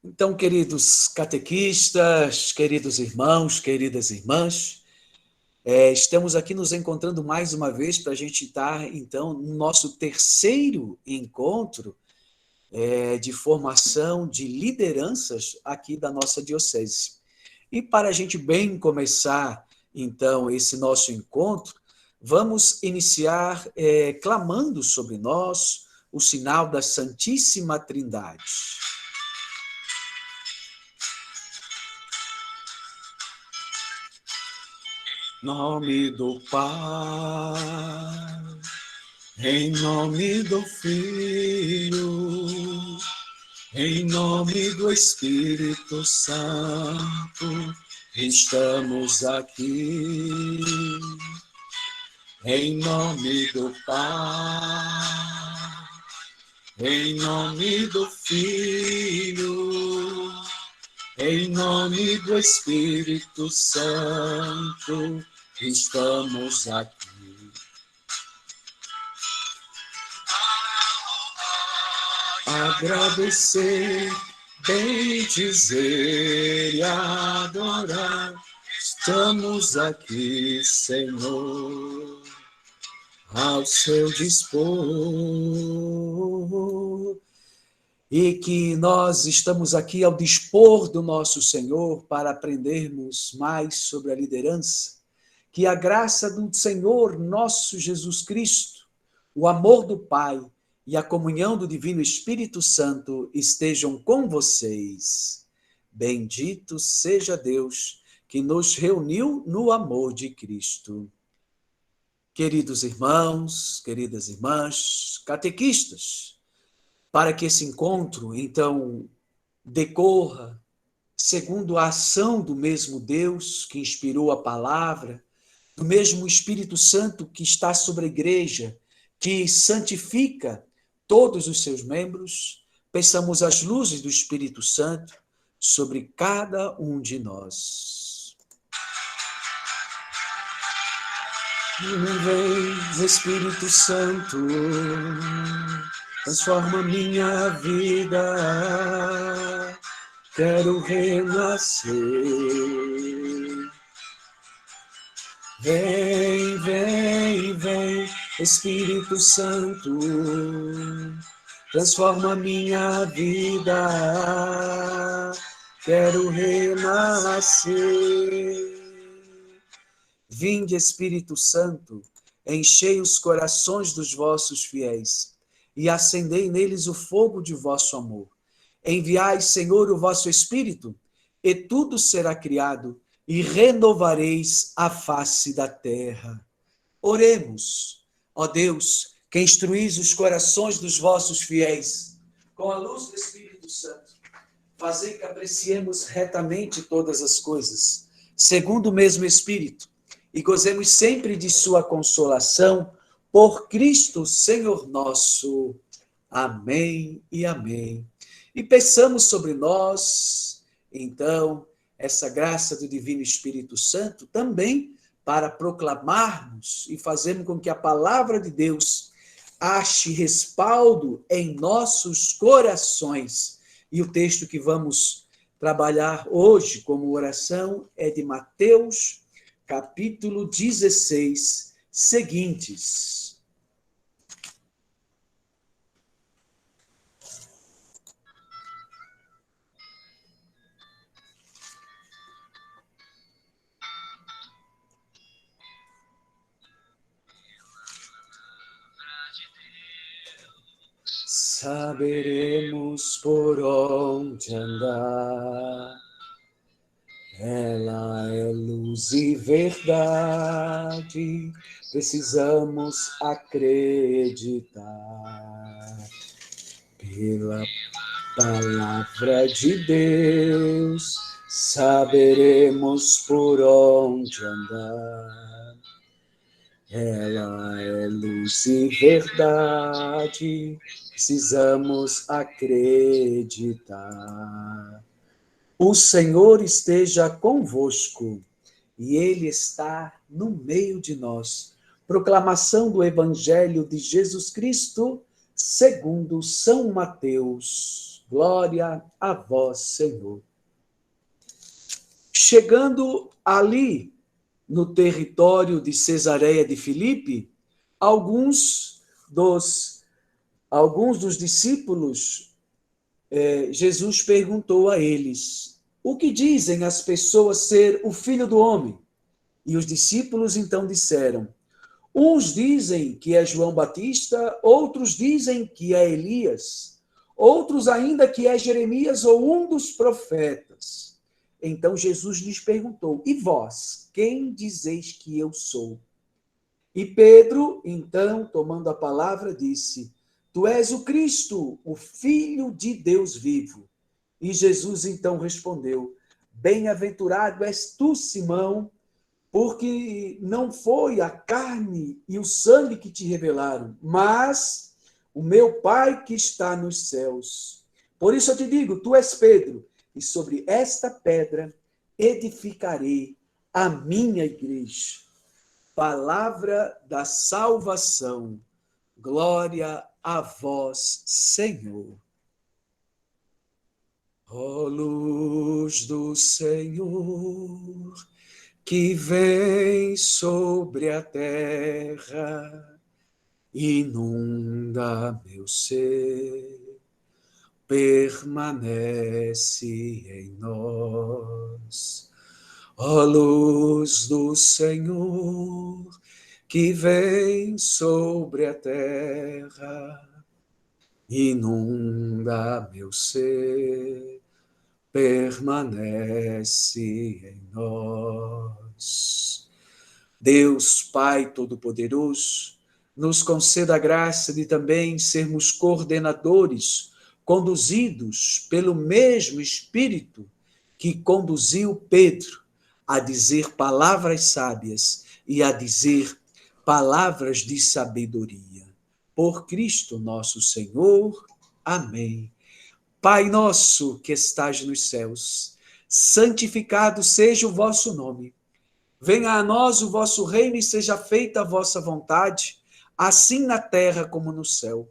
Então, queridos catequistas, queridos irmãos, queridas irmãs, estamos aqui nos encontrando mais uma vez para a gente estar, então, no nosso terceiro encontro de formação de lideranças aqui da nossa diocese. E para a gente bem começar, então, esse nosso encontro, vamos iniciar clamando sobre nós o sinal da Santíssima Trindade. Nome do Pai, em nome do Filho, em nome do Espírito Santo, estamos aqui. Em nome do Pai, em nome do Filho, em nome do Espírito Santo, estamos aqui. Agradecer, bendizer e adorar. Estamos aqui, Senhor, ao seu dispor. E que nós estamos aqui ao dispor do nosso Senhor para aprendermos mais sobre a liderança. Que a graça do Senhor nosso Jesus Cristo, o amor do Pai e a comunhão do Divino Espírito Santo estejam com vocês. Bendito seja Deus que nos reuniu no amor de Cristo. Queridos irmãos, queridas irmãs, catequistas, para que esse encontro, então, decorra segundo a ação do mesmo Deus que inspirou a palavra, do mesmo Espírito Santo que está sobre a igreja, que santifica todos os seus membros, peçamos as luzes do Espírito Santo sobre cada um de nós. Vem, Espírito Santo, transforma minha vida, quero renascer. Vem, vem, vem, Espírito Santo, transforma minha vida, quero renascer. Vinde, Espírito Santo, enchei os corações dos vossos fiéis e acendei neles o fogo de vosso amor. Enviai, Senhor, o vosso Espírito, e tudo será criado, e renovareis a face da terra. Oremos, ó Deus, que instruís os corações dos vossos fiéis, com a luz do Espírito Santo, fazei que apreciemos retamente todas as coisas, segundo o mesmo Espírito, e gozemos sempre de sua consolação, por Cristo Senhor nosso. Amém e amém. E peçamos sobre nós, então, essa graça do Divino Espírito Santo também para proclamarmos e fazermos com que a palavra de Deus ache respaldo em nossos corações. E o texto que vamos trabalhar hoje como oração é de Mateus, capítulo 16, seguintes. Saberemos por onde andar. Ela é luz e verdade, precisamos acreditar. Pela palavra de Deus, saberemos por onde andar. Ela é luz e verdade, precisamos acreditar. O Senhor esteja convosco, e Ele está no meio de nós. Proclamação do Evangelho de Jesus Cristo, segundo São Mateus. Glória a vós, Senhor. Chegando ali, no território de Cesareia de Filipe, alguns dos discípulos, Jesus perguntou a eles: o que dizem as pessoas ser o Filho do Homem? E os discípulos então disseram: uns dizem que é João Batista, outros dizem que é Elias, outros ainda que é Jeremias ou um dos profetas. Então Jesus lhes perguntou: e vós, quem dizeis que eu sou? E Pedro, então, tomando a palavra, disse: tu és o Cristo, o Filho de Deus vivo. E Jesus então respondeu: bem-aventurado és tu, Simão, porque não foi a carne e o sangue que te revelaram, mas o meu Pai que está nos céus. Por isso eu te digo, tu és Pedro, e sobre esta pedra edificarei a minha igreja. Palavra da salvação. Glória a vós, Senhor. Ó luz do Senhor, que vem sobre a terra, inunda meu ser, permanece em nós. Ó luz do Senhor, que vem sobre a terra, inunda meu ser, permanece em nós. Deus, Pai Todo-Poderoso, nos conceda a graça de também sermos coordenadores, conduzidos pelo mesmo Espírito que conduziu Pedro a dizer palavras sábias e a dizer palavras de sabedoria. Por Cristo nosso Senhor. Amém. Pai nosso que estás nos céus, santificado seja o vosso nome. Venha a nós o vosso reino e seja feita a vossa vontade, assim na terra como no céu.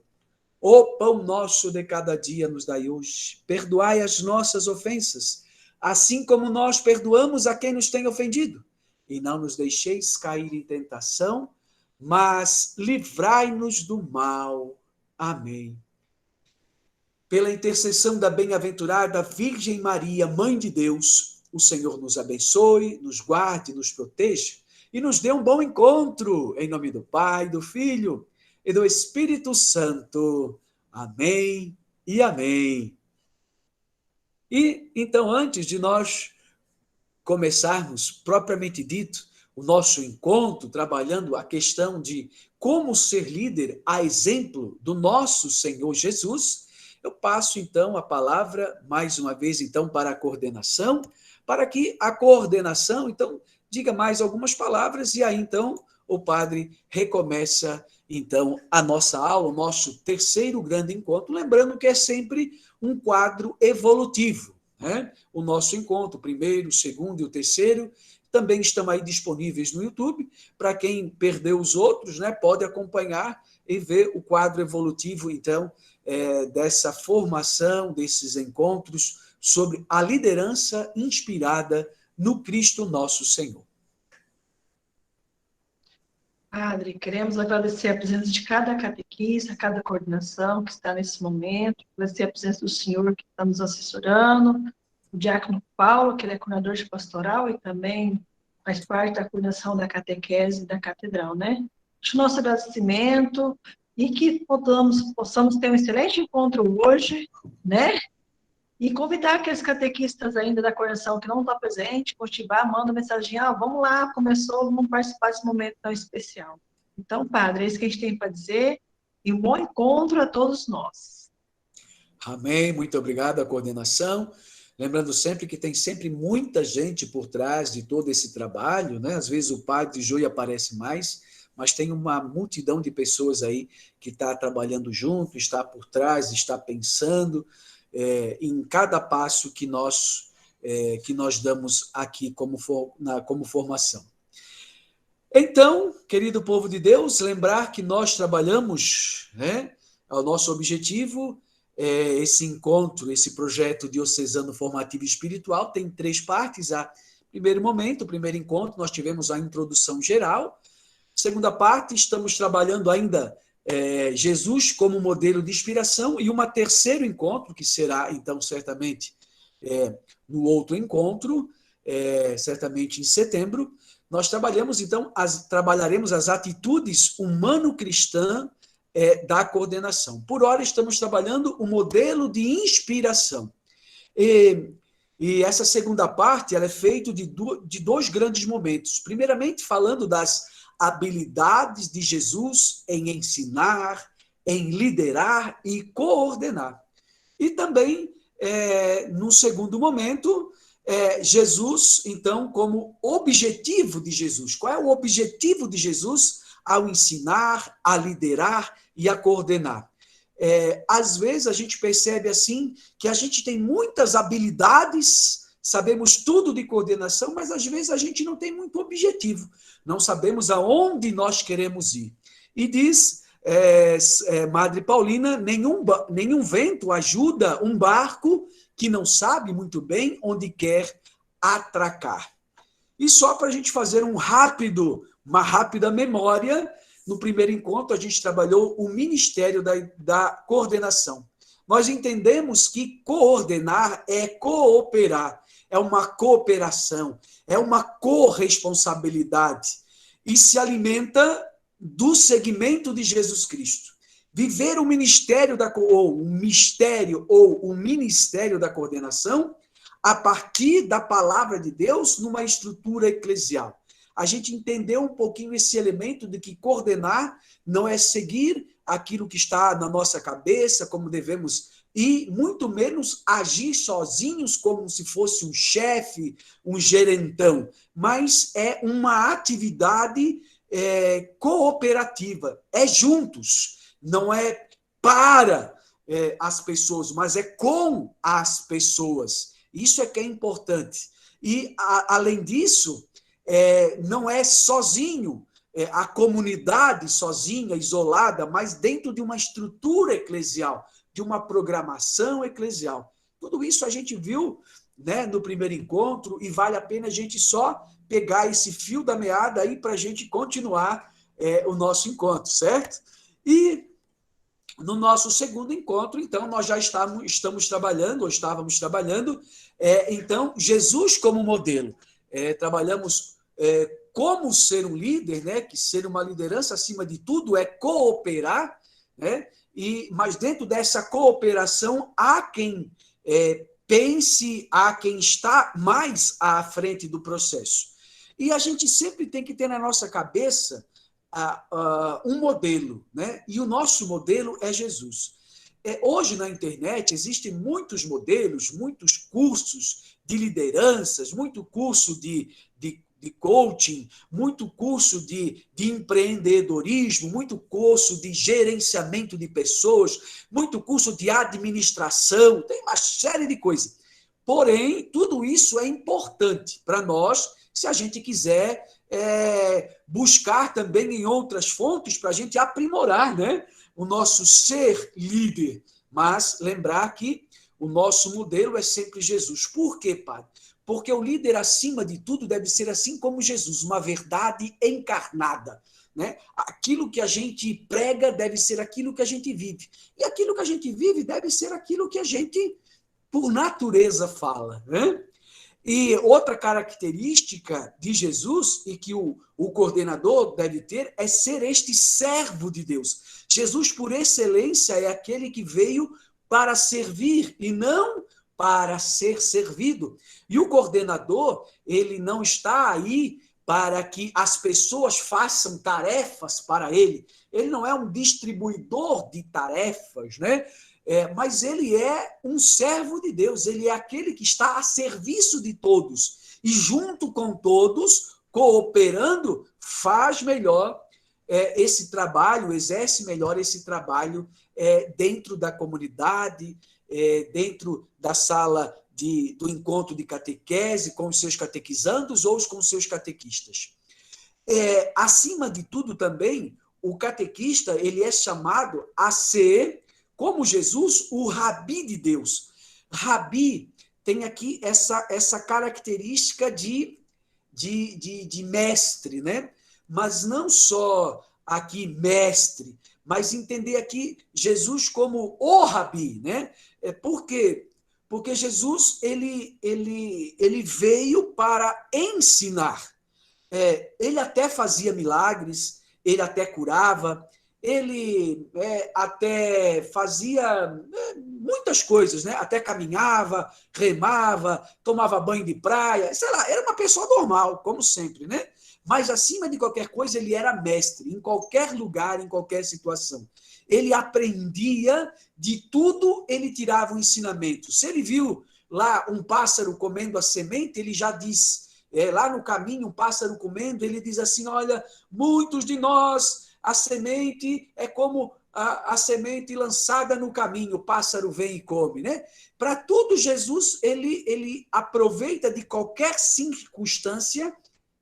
O pão nosso de cada dia nos dai hoje. Perdoai as nossas ofensas, assim como nós perdoamos a quem nos tem ofendido. E não nos deixeis cair em tentação, mas livrai-nos do mal. Amém. Pela intercessão da bem-aventurada Virgem Maria, Mãe de Deus, o Senhor nos abençoe, nos guarde, nos proteja e nos dê um bom encontro. Em nome do Pai, do Filho e do Espírito Santo. Amém e amém. E, então, antes de nós começarmos, propriamente dito, o nosso encontro, trabalhando a questão de como ser líder a exemplo do nosso Senhor Jesus, eu passo, então, a palavra, mais uma vez, então, para a coordenação, para que a coordenação, então, diga mais algumas palavras, e aí, então, o padre recomeça, então, a nossa aula, o nosso terceiro grande encontro, lembrando que é sempre um quadro evolutivo, né? O nosso encontro, o primeiro, o segundo e o terceiro, também estão aí disponíveis no YouTube, para quem perdeu os outros, né, pode acompanhar e ver o quadro evolutivo, então, dessa formação, desses encontros sobre a liderança inspirada no Cristo nosso Senhor. Padre, queremos agradecer a presença de cada catequista, cada coordenação que está nesse momento, agradecer a presença do senhor que está nos assessorando, o diácono Paulo, que ele é coordenador de pastoral e também faz parte da coordenação da catequese da catedral, né? O nosso agradecimento e que possamos ter um excelente encontro hoje, né? E convidar aqueles catequistas ainda da coordenação que não estão presentes, motivar, manda mensagem, vamos lá, começou, vamos participar desse momento tão especial. Então, padre, é isso que a gente tem para dizer, e um bom encontro a todos nós. Amém, muito obrigado à coordenação. Lembrando sempre que tem sempre muita gente por trás de todo esse trabalho, né? Às vezes o padre de joio aparece mais, mas tem uma multidão de pessoas aí que está trabalhando junto, está por trás, está pensando em cada passo que nós damos aqui como formação. Então, querido povo de Deus, lembrar que nós trabalhamos, né? O nosso objetivo esse encontro, esse projeto diocesano formativo e espiritual tem 3 partes. Primeiro momento, o primeiro encontro, nós tivemos a introdução geral. Segunda parte, estamos trabalhando ainda Jesus como modelo de inspiração, e um terceiro encontro, que será, então, certamente, no outro encontro, certamente em setembro, nós trabalharemos as atitudes humano-cristã da coordenação. Por hora, estamos trabalhando o modelo de inspiração. E essa segunda parte ela é feita de 2 grandes momentos. Primeiramente, falando das habilidades de Jesus em ensinar, em liderar e coordenar. E também, no segundo momento, Jesus, então, como objetivo de Jesus. Qual é o objetivo de Jesus ao ensinar, a liderar e a coordenar? Às vezes a gente percebe assim que a gente tem muitas habilidades, sabemos tudo de coordenação, mas às vezes a gente não tem muito objetivo, não sabemos aonde nós queremos ir. E diz Madre Paulina, nenhum vento ajuda um barco que não sabe muito bem onde quer atracar. E só para a gente fazer uma rápida memória, no primeiro encontro a gente trabalhou o Ministério da Coordenação. Nós entendemos que coordenar é cooperar, é uma cooperação, é uma corresponsabilidade e se alimenta do segmento de Jesus Cristo. Viver o Ministério da Coordenação a partir da palavra de Deus numa estrutura eclesial. A gente entendeu um pouquinho esse elemento de que coordenar não é seguir aquilo que está na nossa cabeça, como devemos, e muito menos agir sozinhos como se fosse um chefe, um gerentão, mas é uma atividade cooperativa, é juntos, não é para as pessoas, mas é com as pessoas. Isso é que é importante. E, além disso, não é sozinho, a comunidade sozinha, isolada, mas dentro de uma estrutura eclesial, de uma programação eclesial. Tudo isso a gente viu, né, no primeiro encontro, e vale a pena a gente só pegar esse fio da meada aí para a gente continuar o nosso encontro, certo? E no nosso segundo encontro, então, nós já estamos trabalhando, ou estávamos trabalhando, então, Jesus como modelo. Trabalhamos como ser um líder, né? Que ser uma liderança, acima de tudo, é cooperar, né? Mas dentro dessa cooperação, há quem pense, há quem está mais à frente do processo. E a gente sempre tem que ter na nossa cabeça um modelo, né? E o nosso modelo é Jesus. Hoje, na internet, existem muitos modelos, muitos cursos de lideranças, muito curso de coaching, muito curso de empreendedorismo, muito curso de gerenciamento de pessoas, muito curso de administração, tem uma série de coisas. Porém, tudo isso é importante para nós, se a gente quiser buscar também em outras fontes para a gente aprimorar, né, o nosso ser líder. Mas lembrar que o nosso modelo é sempre Jesus. Por quê, Padre? Porque o líder, acima de tudo, deve ser assim como Jesus, uma verdade encarnada. Né? Aquilo que a gente prega deve ser aquilo que a gente vive. E aquilo que a gente vive deve ser aquilo que a gente, por natureza, fala. Né? E outra característica de Jesus, e que o coordenador deve ter, é ser este servo de Deus. Jesus, por excelência, é aquele que veio para servir e não para ser servido. E o coordenador, ele não está aí para que as pessoas façam tarefas para ele. Ele não é um distribuidor de tarefas, né? Mas ele é um servo de Deus, ele é aquele que está a serviço de todos. E junto com todos, cooperando, faz melhor esse trabalho, exerce melhor esse trabalho dentro da comunidade, dentro da sala do encontro de catequese, com os seus catequizandos ou com os seus catequistas. Acima de tudo também, o catequista ele é chamado a ser como Jesus, o Rabi de Deus. Rabi tem aqui essa característica de mestre, né? Mas não só aqui mestre, mas entender aqui Jesus como o Rabi, né? Por quê? Porque Jesus ele veio para ensinar. Ele até fazia milagres, ele até curava, ele até fazia muitas coisas, né? Até caminhava, remava, tomava banho de praia, sei lá, era uma pessoa normal, como sempre, né? Mas acima de qualquer coisa, ele era mestre, em qualquer lugar, em qualquer situação. Ele aprendia de tudo, ele tirava um ensinamento. Se ele viu lá um pássaro comendo a semente, ele já diz, lá no caminho, um pássaro comendo, ele diz assim, olha, muitos de nós, a semente é como a semente lançada no caminho, o pássaro vem e come, né? Para tudo, Jesus, ele aproveita de qualquer circunstância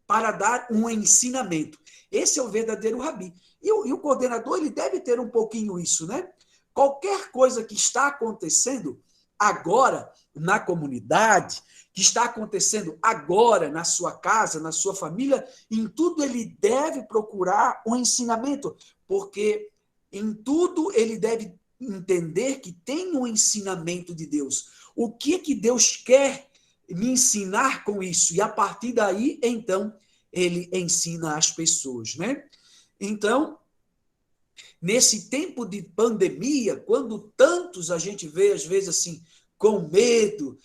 para dar um ensinamento. Esse é o verdadeiro rabi. E o coordenador, ele deve ter um pouquinho isso, né? Qualquer coisa que está acontecendo agora na comunidade, que está acontecendo agora na sua casa, na sua família, em tudo ele deve procurar um ensinamento, porque em tudo ele deve entender que tem um ensinamento de Deus. O que Deus quer me ensinar com isso? E a partir daí, então, ele ensina as pessoas, né? Então, nesse tempo de pandemia, quando tantos a gente vê, às vezes, assim, com medo,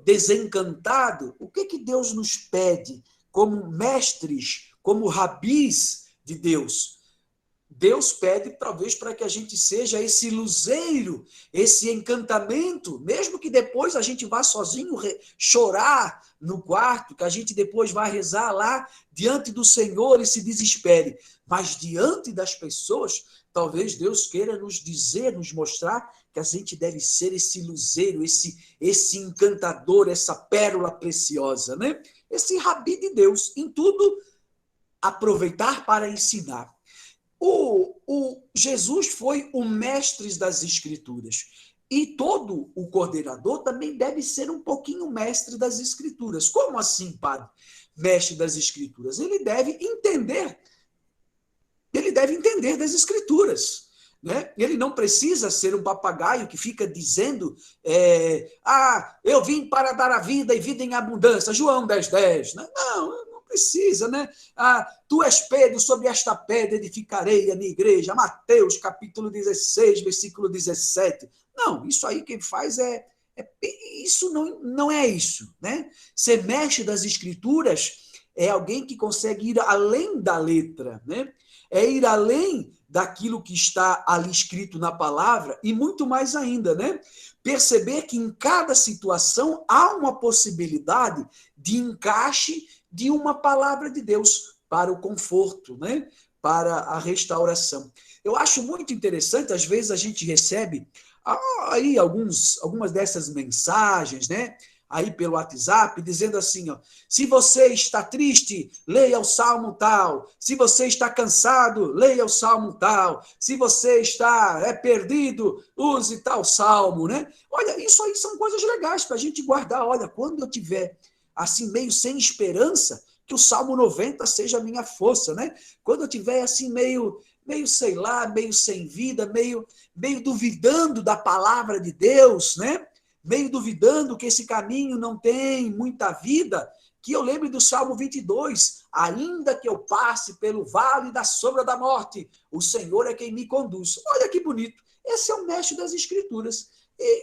desencantado, o que Deus nos pede como mestres, como rabis de Deus? Deus pede, talvez, para que a gente seja esse luzeiro, esse encantamento, mesmo que depois a gente vá sozinho chorar no quarto, que a gente depois vá rezar lá diante do Senhor e se desespere. Mas diante das pessoas, talvez Deus queira nos dizer, nos mostrar que a gente deve ser esse luzeiro, esse encantador, essa pérola preciosa, né? Esse rabi de Deus, em tudo aproveitar para ensinar. O Jesus foi o mestre das Escrituras. E todo o coordenador também deve ser um pouquinho mestre das Escrituras. Como assim, padre? Mestre das Escrituras. Ele deve entender das Escrituras. Né? Ele não precisa ser um papagaio que fica dizendo eu vim para dar a vida e vida em abundância, João 10:10. Né? Não precisa, né? Tu és Pedro, sobre esta pedra edificarei a minha igreja, Mateus capítulo 16, versículo 17. Não, isso aí quem faz isso não é isso, né? Ser mestre das Escrituras é alguém que consegue ir além da letra, né? É ir além daquilo que está ali escrito na palavra e muito mais ainda, né? Perceber que em cada situação há uma possibilidade de encaixe de uma palavra de Deus para o conforto, né? Para a restauração. Eu acho muito interessante, às vezes a gente recebe aí algumas dessas mensagens, né? Aí pelo WhatsApp, dizendo assim, ó, se você está triste, leia o Salmo tal. Se você está cansado, leia o Salmo tal. Se você está perdido, use tal Salmo, né? Olha, isso aí são coisas legais para a gente guardar. Olha, quando eu tiver assim meio sem esperança, que o Salmo 90 seja a minha força, né? Quando eu tiver assim meio sei lá, meio sem vida, meio duvidando da palavra de Deus, né? Meio duvidando que esse caminho não tem muita vida, que eu lembre do Salmo 22, ainda que eu passe pelo vale da sombra da morte, o Senhor é quem me conduz. Olha que bonito, esse é o mestre das Escrituras,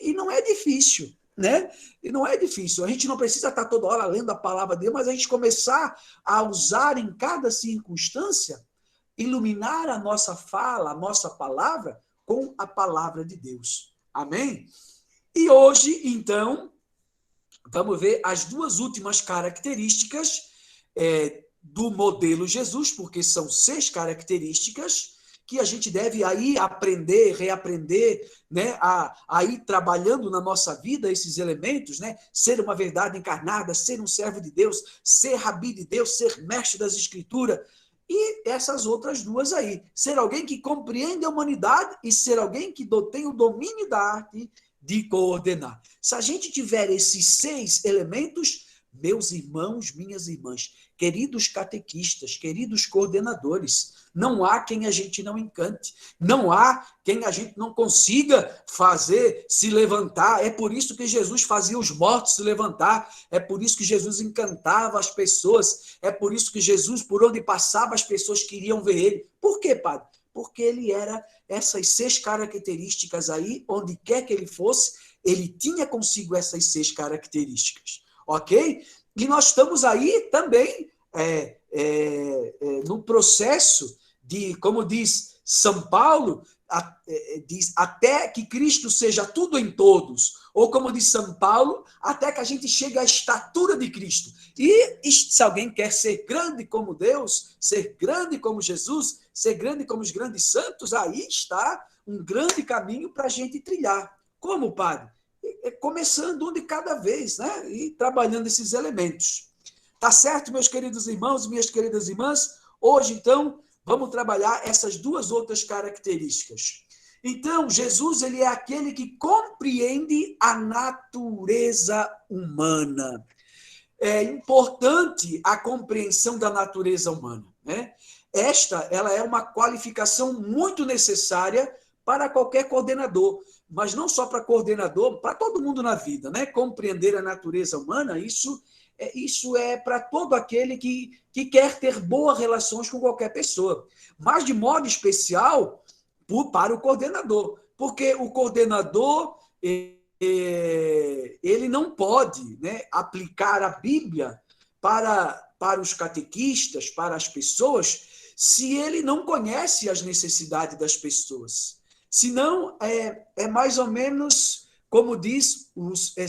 e não é difícil, né? E não é difícil, a gente não precisa estar toda hora lendo a palavra dele, mas a gente começar a usar em cada circunstância, iluminar a nossa fala, a nossa palavra, com a palavra de Deus. Amém? E hoje, então, vamos ver as duas últimas características do modelo Jesus, porque são 6 características que a gente deve aí aprender, reaprender, né, a ir trabalhando na nossa vida esses elementos, né, ser uma verdade encarnada, ser um servo de Deus, ser rabi de Deus, ser mestre das Escrituras, e essas outras duas aí. Ser alguém que compreende a humanidade e ser alguém que tem o domínio da arte de coordenar. Se a gente tiver esses 6 elementos, meus irmãos, minhas irmãs, queridos catequistas, queridos coordenadores, não há quem a gente não encante, não há quem a gente não consiga fazer se levantar. É por isso que Jesus fazia os mortos se levantar, é por isso que Jesus encantava as pessoas, é por isso que Jesus, por onde passava, as pessoas queriam ver ele. Por quê, padre? Porque ele era essas 6 características aí, onde quer que ele fosse, ele tinha consigo essas 6 características, ok? E nós estamos aí também no processo de, como diz São Paulo, diz, até que Cristo seja tudo em todos, ou como diz São Paulo, até que a gente chegue à estatura de Cristo. E se alguém quer ser grande como Deus, ser grande como Jesus, ser grande como os grandes santos, aí está um grande caminho para a gente trilhar. Como, padre? Começando um de cada vez, né? E trabalhando esses elementos. Tá certo, meus queridos irmãos e minhas queridas irmãs? Hoje, então, vamos trabalhar essas 2 outras características. Então, Jesus, ele é aquele que compreende a natureza humana. É importante a compreensão da natureza humana, né? Ela é uma qualificação muito necessária para qualquer coordenador, mas não só para coordenador, para todo mundo na vida, né? Compreender a natureza humana, isso é para todo aquele que quer ter boas relações com qualquer pessoa, mas de modo especial para o coordenador, porque o coordenador ele não pode, né, aplicar a Bíblia para os catequistas, para as pessoas, se ele não conhece as necessidades das pessoas. Senão, é mais ou menos como diz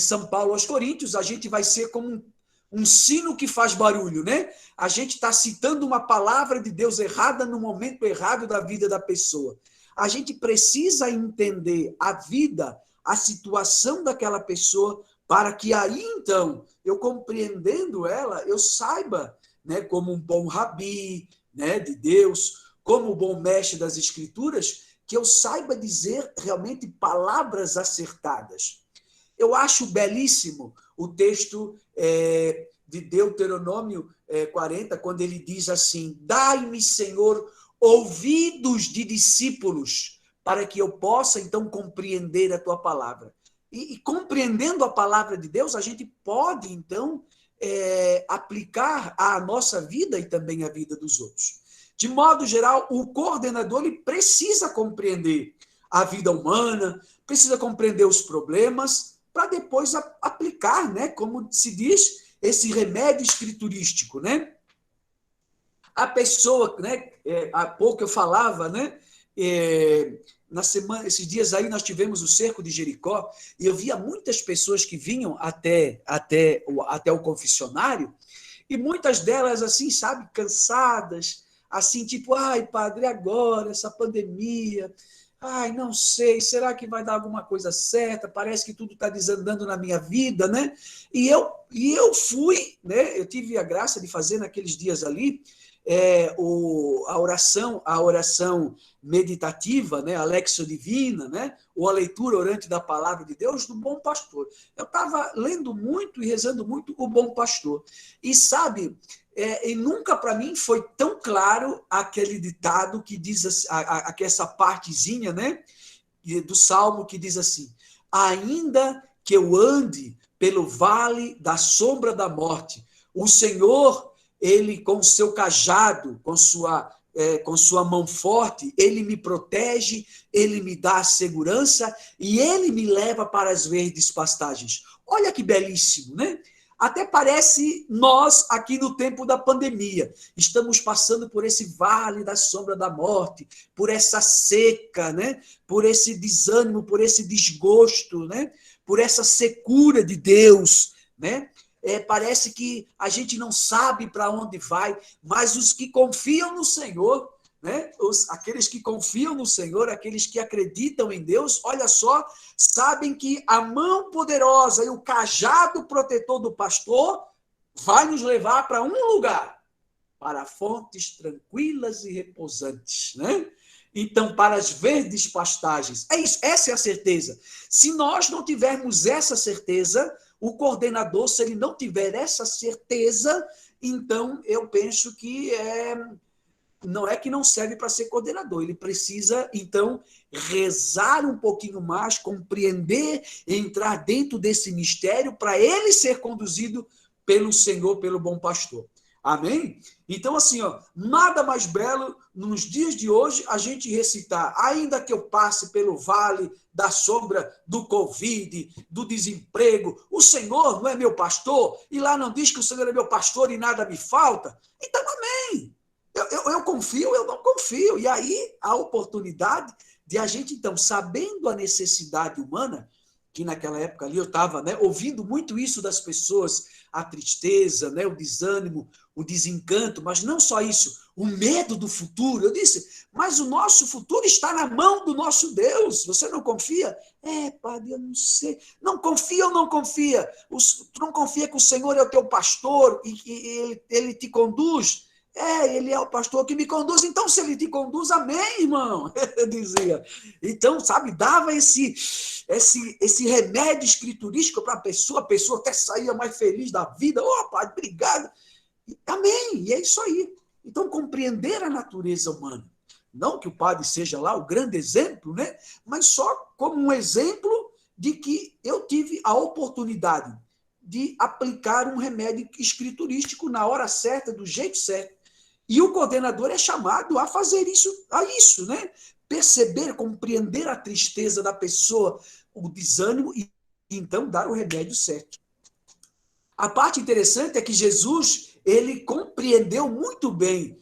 São Paulo aos Coríntios, a gente vai ser como um sino que faz barulho, né? A gente está citando uma palavra de Deus errada no momento errado da vida da pessoa. A gente precisa entender a vida, a situação daquela pessoa, para que aí, então, eu compreendendo ela, eu saiba, né, como um bom rabi, né, de Deus, como um bom mestre das Escrituras, que eu saiba dizer realmente palavras acertadas. Eu acho belíssimo o texto de Deuteronômio 40, quando ele diz assim: dai-me, Senhor, ouvidos de discípulos, para que eu possa, então, compreender a tua palavra. E compreendendo a palavra de Deus, a gente pode, então, aplicar à nossa vida e também à vida dos outros. De modo geral, o coordenador ele precisa compreender a vida humana, precisa compreender os problemas, para depois aplicar, né, como se diz, esse remédio escriturístico, né? A pessoa, né, há pouco eu falava, né, na semana, esses dias aí nós tivemos o cerco de Jericó, e eu via muitas pessoas que vinham até o confessionário, e muitas delas, assim, sabe, cansadas, assim, tipo, ai, padre, agora, essa pandemia, ai, não sei, será que vai dar alguma coisa certa? Parece que tudo está desandando na minha vida, né? E eu fui, né? Eu tive a graça de fazer naqueles dias ali a oração meditativa, né? A Lexio Divina, né? Ou a leitura orante da palavra de Deus do Bom Pastor. Eu estava lendo muito e rezando muito o Bom Pastor. E sabe, e nunca para mim foi tão claro aquele ditado que diz assim, essa partezinha, né, do Salmo que diz assim: ainda que eu ande pelo vale da sombra da morte, o Senhor, ele com o seu cajado, com sua mão forte, ele me protege, ele me dá segurança e ele me leva para as verdes pastagens. Olha que belíssimo, né? Até parece nós, aqui no tempo da pandemia, estamos passando por esse vale da sombra da morte, por essa seca, né? Por esse desânimo, por esse desgosto, né? Por essa secura de Deus, né? Parece que a gente não sabe para onde vai, mas os que confiam no Senhor, né? Aqueles que confiam no Senhor, aqueles que acreditam em Deus, olha só, sabem que a mão poderosa e o cajado protetor do pastor vai nos levar para um lugar. para fontes tranquilas e repousantes, né? Então, para as verdes pastagens. É isso, essa é a certeza. Se nós não tivermos essa certeza, o coordenador, se ele não tiver essa certeza, então eu penso que não é que não serve para ser coordenador, ele precisa, então, rezar um pouquinho mais, compreender, entrar dentro desse mistério para ele ser conduzido pelo Senhor, pelo bom pastor. Amém? Então, assim, ó, nada mais belo nos dias de hoje a gente recitar, ainda que eu passe pelo vale da sombra do Covid, do desemprego, o Senhor não é meu pastor, e lá não diz que o Senhor é meu pastor e nada me falta. Então, amém. Eu confio, eu não confio. E aí a oportunidade de a gente, então, sabendo a necessidade humana, que naquela época ali eu estava, né, ouvindo muito isso das pessoas, a tristeza, né, o desânimo, o desencanto, mas não só isso, o medo do futuro. Eu disse, mas o nosso futuro está na mão do nosso Deus. Você não confia? Padre, eu não sei. Não confia ou não confia? Tu não confia que o Senhor é o teu pastor e que ele te conduz? Ele é o pastor que me conduz, então se ele te conduz, amém, irmão, eu dizia. Então, sabe, dava esse remédio escriturístico para a pessoa até saía mais feliz da vida. Pai, obrigado. Amém, e é isso aí. Então, compreender a natureza humana. Não que o padre seja lá o grande exemplo, né? Mas só como um exemplo de que eu tive a oportunidade de aplicar um remédio escriturístico na hora certa, do jeito certo. E o coordenador é chamado a fazer isso, né? Perceber, compreender a tristeza da pessoa, o desânimo, e então dar o remédio certo. A parte interessante é que Jesus, ele compreendeu muito bem,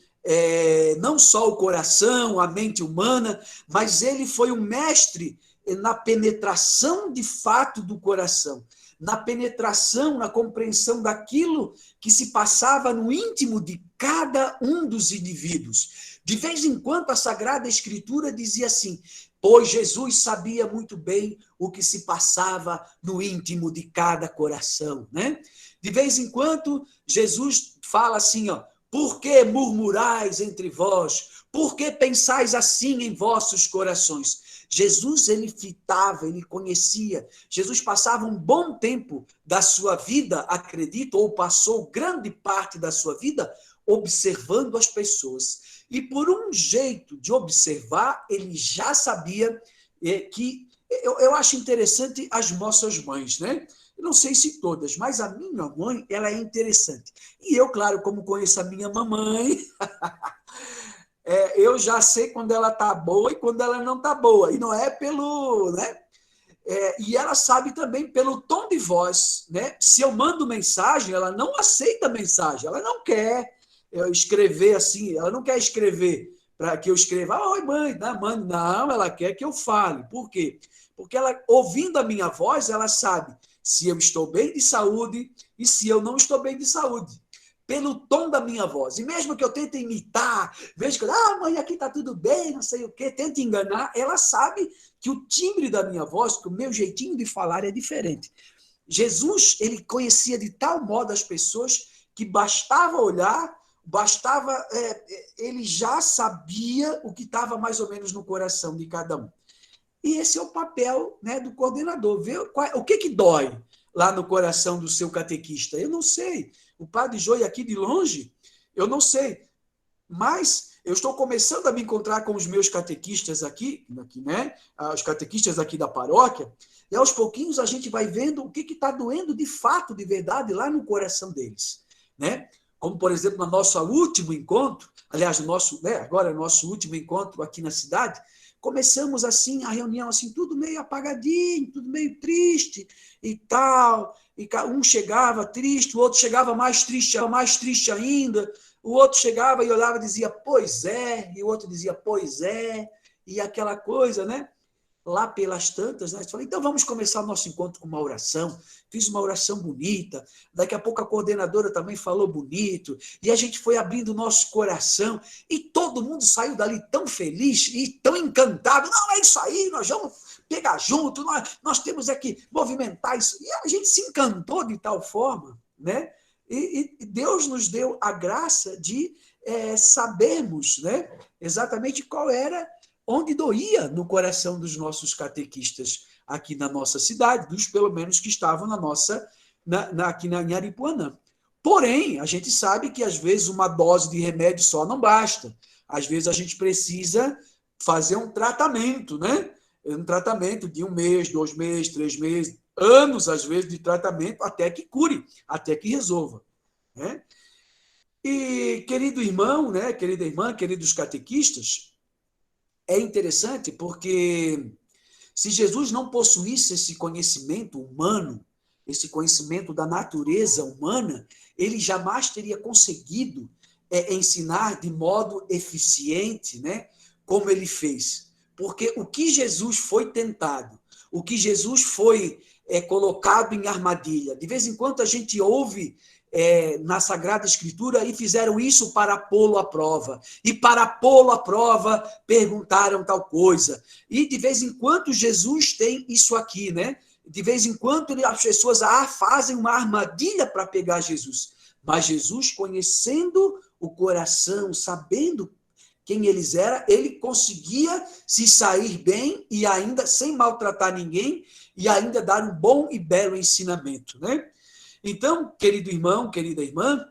não só o coração, a mente humana, mas ele foi um mestre na penetração de fato do coração, na penetração, na compreensão daquilo que se passava no íntimo de cada um dos indivíduos. De vez em quando, a Sagrada Escritura dizia assim, pois Jesus sabia muito bem o que se passava no íntimo de cada coração, né? De vez em quando, Jesus fala assim, ó, por que murmurais entre vós? Por que pensais assim em vossos corações? Jesus, ele fitava, ele conhecia. Jesus passava um bom tempo da sua vida, acredito, ou passou grande parte da sua vida observando as pessoas. E por um jeito de observar, ele já sabia que... Eu acho interessante as nossas mães, né? Eu não sei se todas, mas a minha mãe, ela é interessante. E eu, claro, como conheço a minha mamãe... eu já sei quando ela está boa e quando ela não está boa. E não é pelo... né? E ela sabe também pelo tom de voz. Né? Se eu mando mensagem, ela não aceita mensagem. Ela não quer escrever assim. Ela não quer escrever para que eu escreva. Oi, mãe. Não, ela quer que eu fale. Por quê? Porque ela, ouvindo a minha voz, ela sabe se eu estou bem de saúde e se eu não estou bem de saúde. Pelo tom da minha voz. E mesmo que eu tente imitar, vejo que, mãe, aqui está tudo bem, não sei o quê, tente enganar, ela sabe que o timbre da minha voz, que o meu jeitinho de falar é diferente. Jesus, ele conhecia de tal modo as pessoas que bastava olhar, ele já sabia o que estava mais ou menos no coração de cada um. E esse é o papel, né, do coordenador. Ver o que dói lá no coração do seu catequista. Eu não sei. O padre Joey aqui de longe, eu não sei. Mas eu estou começando a me encontrar com os meus catequistas aqui, né? Os catequistas aqui da paróquia, e aos pouquinhos a gente vai vendo o que está doendo de fato, de verdade, lá no coração deles. Né? Como, por exemplo, no nosso último encontro, aliás, agora é o nosso último encontro aqui na cidade, começamos assim, a reunião assim, tudo meio apagadinho, tudo meio triste e tal. E um chegava triste, o outro chegava mais triste ainda. O outro chegava e olhava e dizia, pois é. E o outro dizia, pois é. E aquela coisa, né? Lá pelas tantas, né? Falei, então vamos começar o nosso encontro com uma oração. Fiz uma oração bonita. Daqui a pouco a coordenadora também falou bonito. E a gente foi abrindo o nosso coração. E todo mundo saiu dali tão feliz e tão encantado. Não, é isso aí, nós vamos pegar junto, nós temos que movimentar isso. E a gente se encantou de tal forma, né? E Deus nos deu a graça de sabermos, né, exatamente qual era, onde doía no coração dos nossos catequistas aqui na nossa cidade, dos pelo menos que estavam aqui em Aripuanã. Porém, a gente sabe que às vezes uma dose de remédio só não basta. Às vezes a gente precisa fazer um tratamento, né? Um tratamento de 1 mês, 2 meses, 3 meses, anos, às vezes, de tratamento, até que cure, até que resolva, né? E, querido irmão, né, querida irmã, queridos catequistas, é interessante porque se Jesus não possuísse esse conhecimento humano, esse conhecimento da natureza humana, ele jamais teria conseguido ensinar de modo eficiente, né, como ele fez. Porque o que Jesus foi tentado, o que Jesus foi colocado em armadilha, de vez em quando a gente ouve na Sagrada Escritura, e fizeram isso para pô-lo à prova. E para pô-lo à prova, perguntaram tal coisa. E de vez em quando Jesus tem isso aqui, né? De vez em quando as pessoas fazem uma armadilha para pegar Jesus. Mas Jesus, conhecendo o coração, sabendo quem eles eram, ele conseguia se sair bem e ainda, sem maltratar ninguém, e ainda dar um bom e belo ensinamento, né? Então, querido irmão, querida irmã,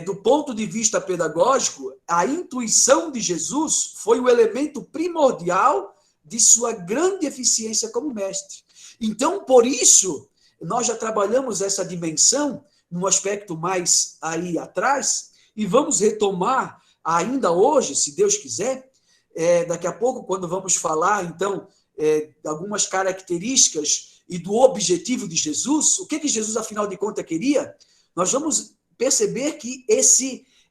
do ponto de vista pedagógico, a intuição de Jesus foi o elemento primordial de sua grande eficiência como mestre. Então, por isso, nós já trabalhamos essa dimensão num aspecto mais aí atrás, e vamos retomar ainda hoje, se Deus quiser, daqui a pouco, quando vamos falar, então, algumas características e do objetivo de Jesus, o que Jesus, afinal de contas, queria, nós vamos perceber que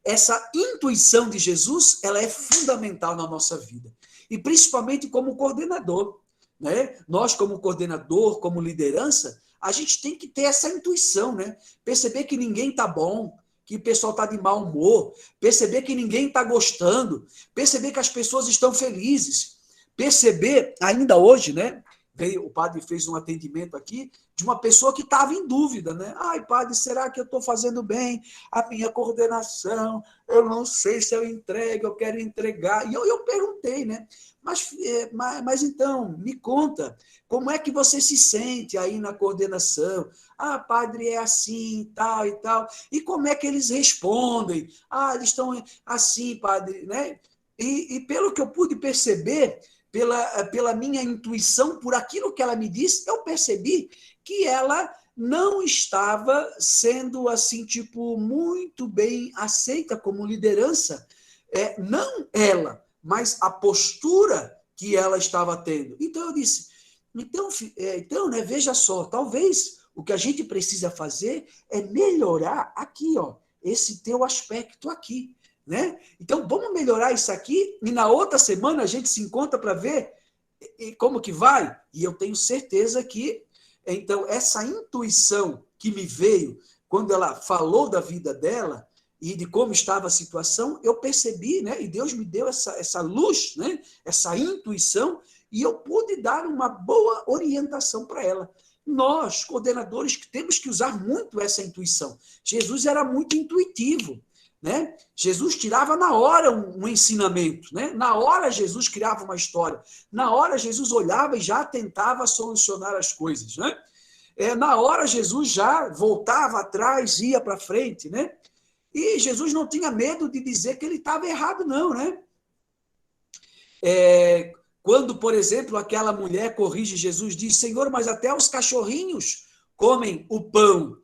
essa intuição de Jesus, ela é fundamental na nossa vida. E principalmente como coordenador, né? Nós, como coordenador, como liderança, a gente tem que ter essa intuição, né? Perceber que ninguém está bom, que o pessoal está de mau humor, perceber que ninguém está gostando, perceber que as pessoas estão felizes, perceber, ainda hoje, né? O padre fez um atendimento aqui de uma pessoa que estava em dúvida, né? Ai, padre, será que eu estou fazendo bem a minha coordenação? Eu não sei se eu entrego, eu quero entregar. E eu perguntei, né? Mas então, me conta, como é que você se sente aí na coordenação? Ah, padre, é assim, tal e tal. E como é que eles respondem? Ah, eles estão assim, padre, né? E pelo que eu pude perceber, pela minha intuição, por aquilo que ela me disse, eu percebi que ela não estava sendo, assim, tipo, muito bem aceita como liderança. Não ela, mas a postura que ela estava tendo. Então, eu disse, então, né, veja só, talvez o que a gente precisa fazer é melhorar aqui, ó, esse teu aspecto aqui. Né? Então, vamos melhorar isso aqui e na outra semana a gente se encontra para ver como que vai. E eu tenho certeza que, então, essa intuição que me veio quando ela falou da vida dela e de como estava a situação, eu percebi, né? E Deus me deu essa luz, né? Essa intuição, e eu pude dar uma boa orientação para ela. Nós, coordenadores, temos que usar muito essa intuição. Jesus era muito intuitivo. Né? Jesus tirava na hora um ensinamento, né? Na hora Jesus criava uma história, na hora Jesus olhava e já tentava solucionar as coisas, né? Na hora Jesus já voltava atrás, ia para frente, né? E Jesus não tinha medo de dizer que ele estava errado, não, né? Quando, por exemplo, aquela mulher corrige Jesus, diz, Senhor, mas até os cachorrinhos comem o pão,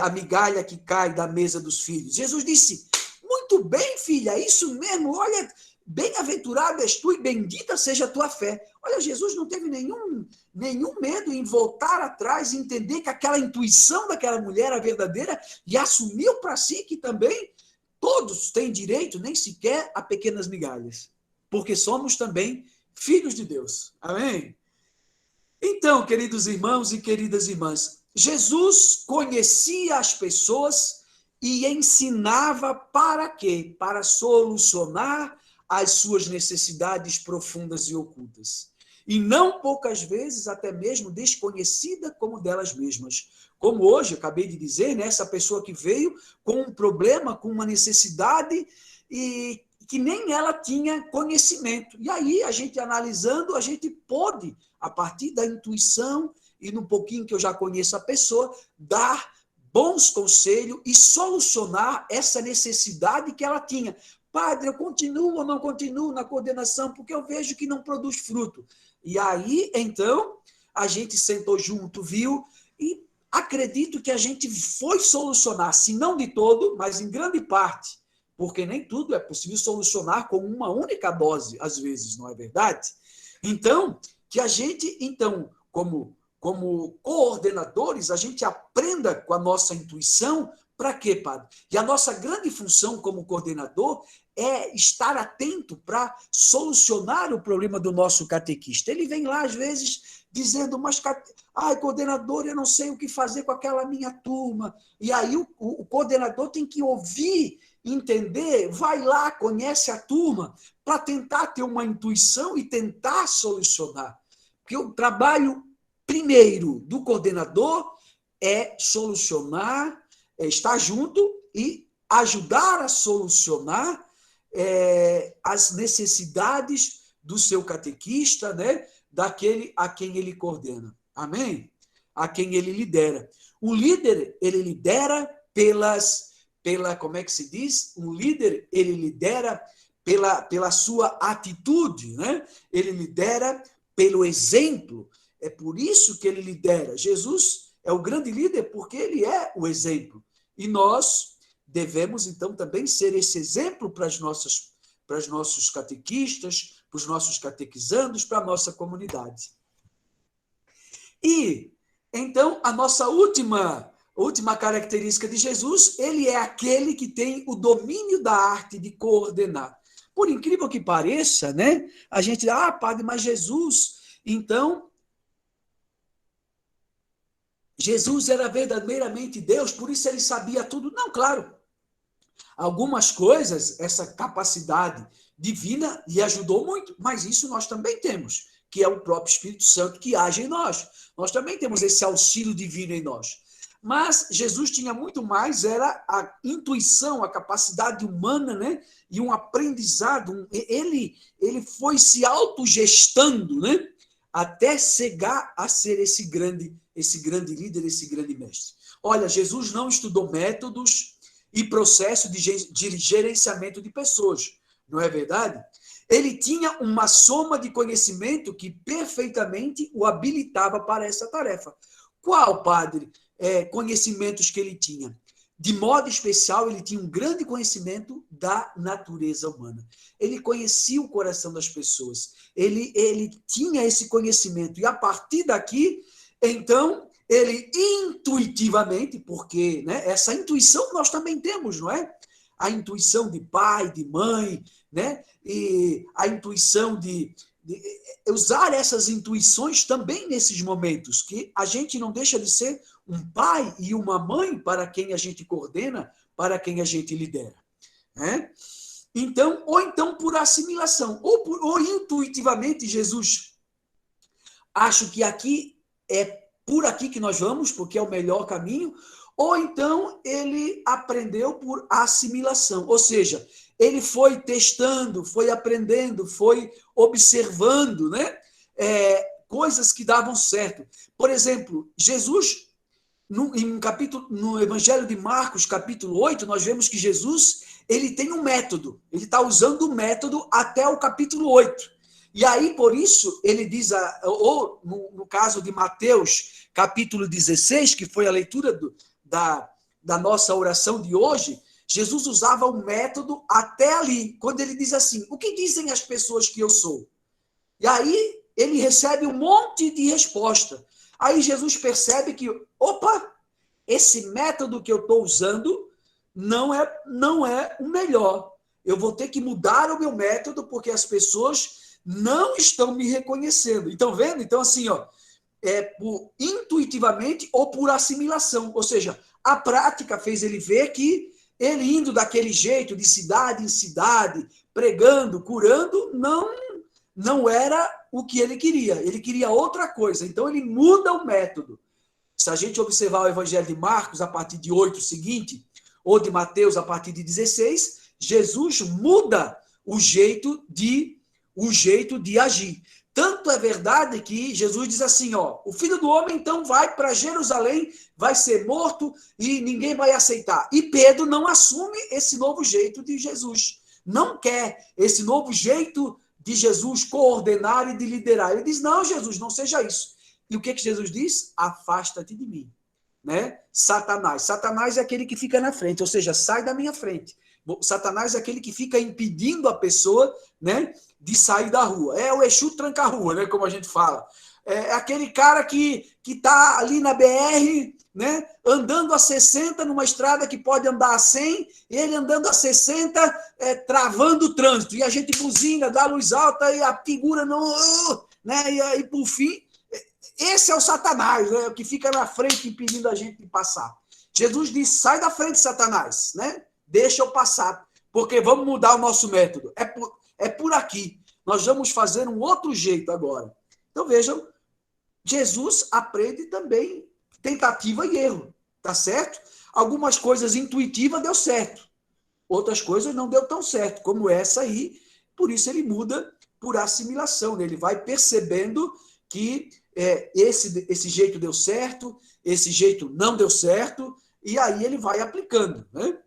a migalha que cai da mesa dos filhos. Jesus disse, muito bem, filha, isso mesmo, olha, bem-aventurada és tu e bendita seja a tua fé. Olha, Jesus não teve nenhum medo em voltar atrás e entender que aquela intuição daquela mulher era verdadeira e assumiu para si que também todos têm direito, nem sequer a pequenas migalhas, porque somos também filhos de Deus. Amém? Então, queridos irmãos e queridas irmãs, Jesus conhecia as pessoas e ensinava para quê? Para solucionar as suas necessidades profundas e ocultas. e não poucas vezes até mesmo desconhecida como delas mesmas. Como hoje, eu acabei de dizer, né, essa pessoa que veio com um problema, com uma necessidade, e que nem ela tinha conhecimento. E aí, a gente analisando, a gente pôde, a partir da intuição e no pouquinho que eu já conheço a pessoa, dar bons conselhos e solucionar essa necessidade que ela tinha. Padre, eu continuo ou não continuo na coordenação porque eu vejo que não produz fruto. E aí, então, a gente sentou junto, viu? E acredito que a gente foi solucionar, se não de todo, mas em grande parte, porque nem tudo é possível solucionar com uma única dose, às vezes, não é verdade? Então, que a gente, então, como coordenadores, a gente aprenda com a nossa intuição. Para quê, padre? E a nossa grande função como coordenador é estar atento para solucionar o problema do nosso catequista. Ele vem lá, às vezes, dizendo, mas, coordenador, eu não sei o que fazer com aquela minha turma. E aí o coordenador tem que ouvir, entender, vai lá, conhece a turma, para tentar ter uma intuição e tentar solucionar. Porque o trabalho primeiro do coordenador é solucionar, é estar junto e ajudar a solucionar as necessidades do seu catequista, né? Daquele a quem ele coordena. Amém? A quem ele lidera. O líder, ele lidera como é que se diz? Um líder, ele lidera pela sua atitude, né? Ele lidera pelo exemplo. É por isso que ele lidera. Jesus é o grande líder porque ele é o exemplo. E nós devemos, então, também ser esse exemplo para os nossos catequistas, para os nossos catequizandos, para a nossa comunidade. E, então, a nossa última característica de Jesus, ele é aquele que tem o domínio da arte de coordenar. Por incrível que pareça, né? A gente, padre, mas Jesus, então, Jesus era verdadeiramente Deus, por isso ele sabia tudo. Não, claro. Algumas coisas, essa capacidade divina lhe ajudou muito, mas isso nós também temos, que é o próprio Espírito Santo que age em nós. Nós também temos esse auxílio divino em nós. Mas Jesus tinha muito mais, era a intuição, a capacidade humana, né? E um aprendizado. Ele foi se autogestando, né? Até chegar a ser esse grande líder, esse grande mestre. Olha, Jesus não estudou métodos e processo de gerenciamento de pessoas, não é verdade? Ele tinha uma soma de conhecimento que perfeitamente o habilitava para essa tarefa. Qual, padre, conhecimentos que ele tinha? De modo especial, ele tinha um grande conhecimento da natureza humana. Ele conhecia o coração das pessoas. Ele tinha esse conhecimento. E a partir daqui, então, ele intuitivamente, porque, né, essa intuição nós também temos, não é? A intuição de pai, de mãe, né? E a intuição de usar essas intuições também nesses momentos, que a gente não deixa de ser um pai e uma mãe para quem a gente coordena, para quem a gente lidera. Né? Então, ou então por assimilação, ou intuitivamente, Jesus, acho que aqui é por aqui que nós vamos, porque é o melhor caminho, ou então ele aprendeu por assimilação, ou seja, ele foi testando, foi aprendendo, foi observando, né? Coisas que davam certo. Por exemplo, Jesus, no Evangelho de Marcos, capítulo 8, nós vemos que Jesus ele tem um método, ele está usando o método até o capítulo 8. E aí, por isso, ele diz, ou no caso de Mateus, capítulo 16, que foi a leitura da nossa oração de hoje, Jesus usava o método até ali, quando ele diz assim, o que dizem as pessoas que eu sou? E aí ele recebe um monte de resposta. Aí Jesus percebe que, esse método que eu estou usando não é o melhor. Eu vou ter que mudar o meu método porque as pessoas não estão me reconhecendo. Então, vendo? Então, assim, intuitivamente ou por assimilação. Ou seja, a prática fez ele ver que ele indo daquele jeito, de cidade em cidade, pregando, curando, não era o que ele queria outra coisa, então ele muda o método. Se a gente observar o Evangelho de Marcos, a partir de 8 seguinte, ou de Mateus, a partir de 16, Jesus muda o jeito de agir. Tanto é verdade que Jesus diz assim, ó, o Filho do Homem então vai para Jerusalém, vai ser morto e ninguém vai aceitar. E Pedro não assume esse novo jeito de Jesus. Não quer esse novo jeito de Jesus coordenar e de liderar. Ele diz, não, Jesus, não seja isso. E o que Jesus diz? Afasta-te de mim. Né? Satanás. Satanás é aquele que fica na frente, ou seja, sai da minha frente. Satanás é aquele que fica impedindo a pessoa, né, de sair da rua. É o Exu tranca-rua, né, como a gente fala. É aquele cara que está ali na BR, né, andando a 60 numa estrada que pode andar a 100, ele andando a 60, travando o trânsito. E a gente buzina, dá luz alta e a figura não... Né, e aí, por fim, esse é o Satanás, né, que fica na frente impedindo a gente de passar. Jesus diz, sai da frente, Satanás, né? Deixa eu passar, porque vamos mudar o nosso método. É por aqui. Nós vamos fazer um outro jeito agora. Então, vejam, Jesus aprende também tentativa e erro, tá certo? Algumas coisas intuitivas deu certo, outras coisas não deu tão certo, como essa aí, por isso ele muda por assimilação, né? Ele vai percebendo que esse jeito deu certo, esse jeito não deu certo, e aí ele vai aplicando, né?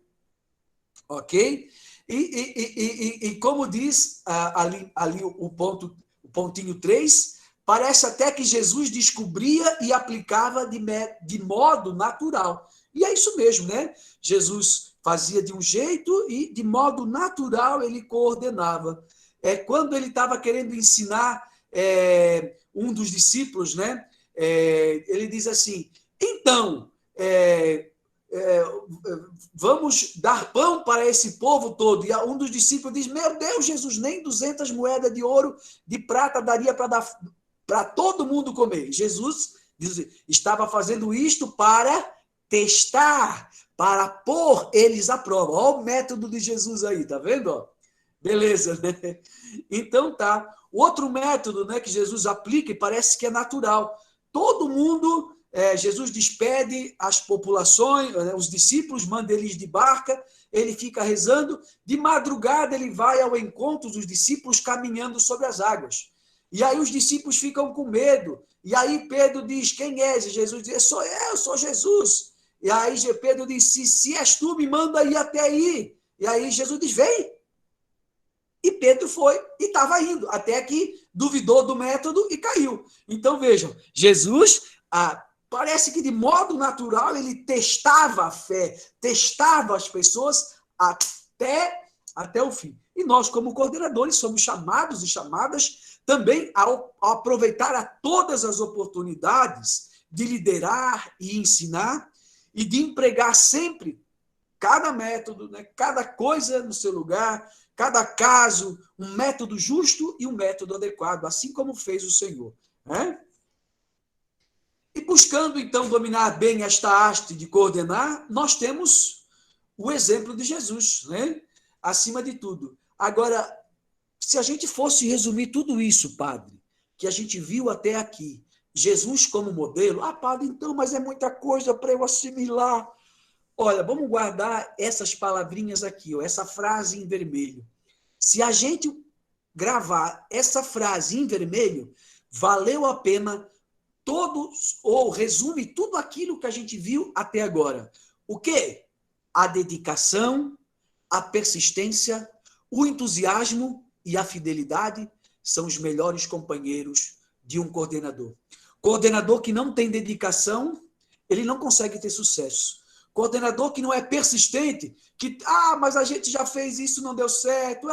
Ok? E como diz ali o pontinho 3, parece até que Jesus descobria e aplicava de modo natural. E é isso mesmo, né? Jesus fazia de um jeito e de modo natural ele coordenava. Quando ele estava querendo ensinar um dos discípulos, né? Ele diz assim, então... vamos dar pão para esse povo todo. E um dos discípulos diz, meu Deus, Jesus, nem 200 moedas de ouro, de prata daria para dar para todo mundo comer. Jesus estava fazendo isto para testar, para pôr eles à prova. Olha o método de Jesus aí, tá vendo? Beleza, né? Então tá. Outro método, né, que Jesus aplica e parece que é natural. Todo mundo... Jesus despede as populações, os discípulos, manda eles de barca, ele fica rezando, de madrugada ele vai ao encontro dos discípulos caminhando sobre as águas. E aí os discípulos ficam com medo, e aí Pedro diz, quem és? E Jesus diz, sou eu, sou Jesus. E aí Pedro diz, se és tu, me manda ir até aí. E aí Jesus diz, vem. E Pedro foi e estava indo, até que duvidou do método e caiu. Então vejam, Jesus... parece que de modo natural ele testava a fé, testava as pessoas até o fim. E nós, como coordenadores, somos chamados e chamadas também a aproveitar a todas as oportunidades de liderar e ensinar e de empregar sempre cada método, né, cada coisa no seu lugar, cada caso, um método justo e um método adequado, assim como fez o Senhor, né? E buscando, então, dominar bem esta arte de coordenar, nós temos o exemplo de Jesus, né? Acima de tudo. Agora, se a gente fosse resumir tudo isso, padre, que a gente viu até aqui, Jesus como modelo, padre, então, mas é muita coisa para eu assimilar. Olha, vamos guardar essas palavrinhas aqui, ó, essa frase em vermelho. Se a gente gravar essa frase em vermelho, valeu a pena todos, ou resume tudo aquilo que a gente viu até agora. O quê? A dedicação, a persistência, o entusiasmo e a fidelidade são os melhores companheiros de um coordenador. Coordenador que não tem dedicação, ele não consegue ter sucesso. Coordenador que não é persistente, que, mas a gente já fez isso, não deu certo,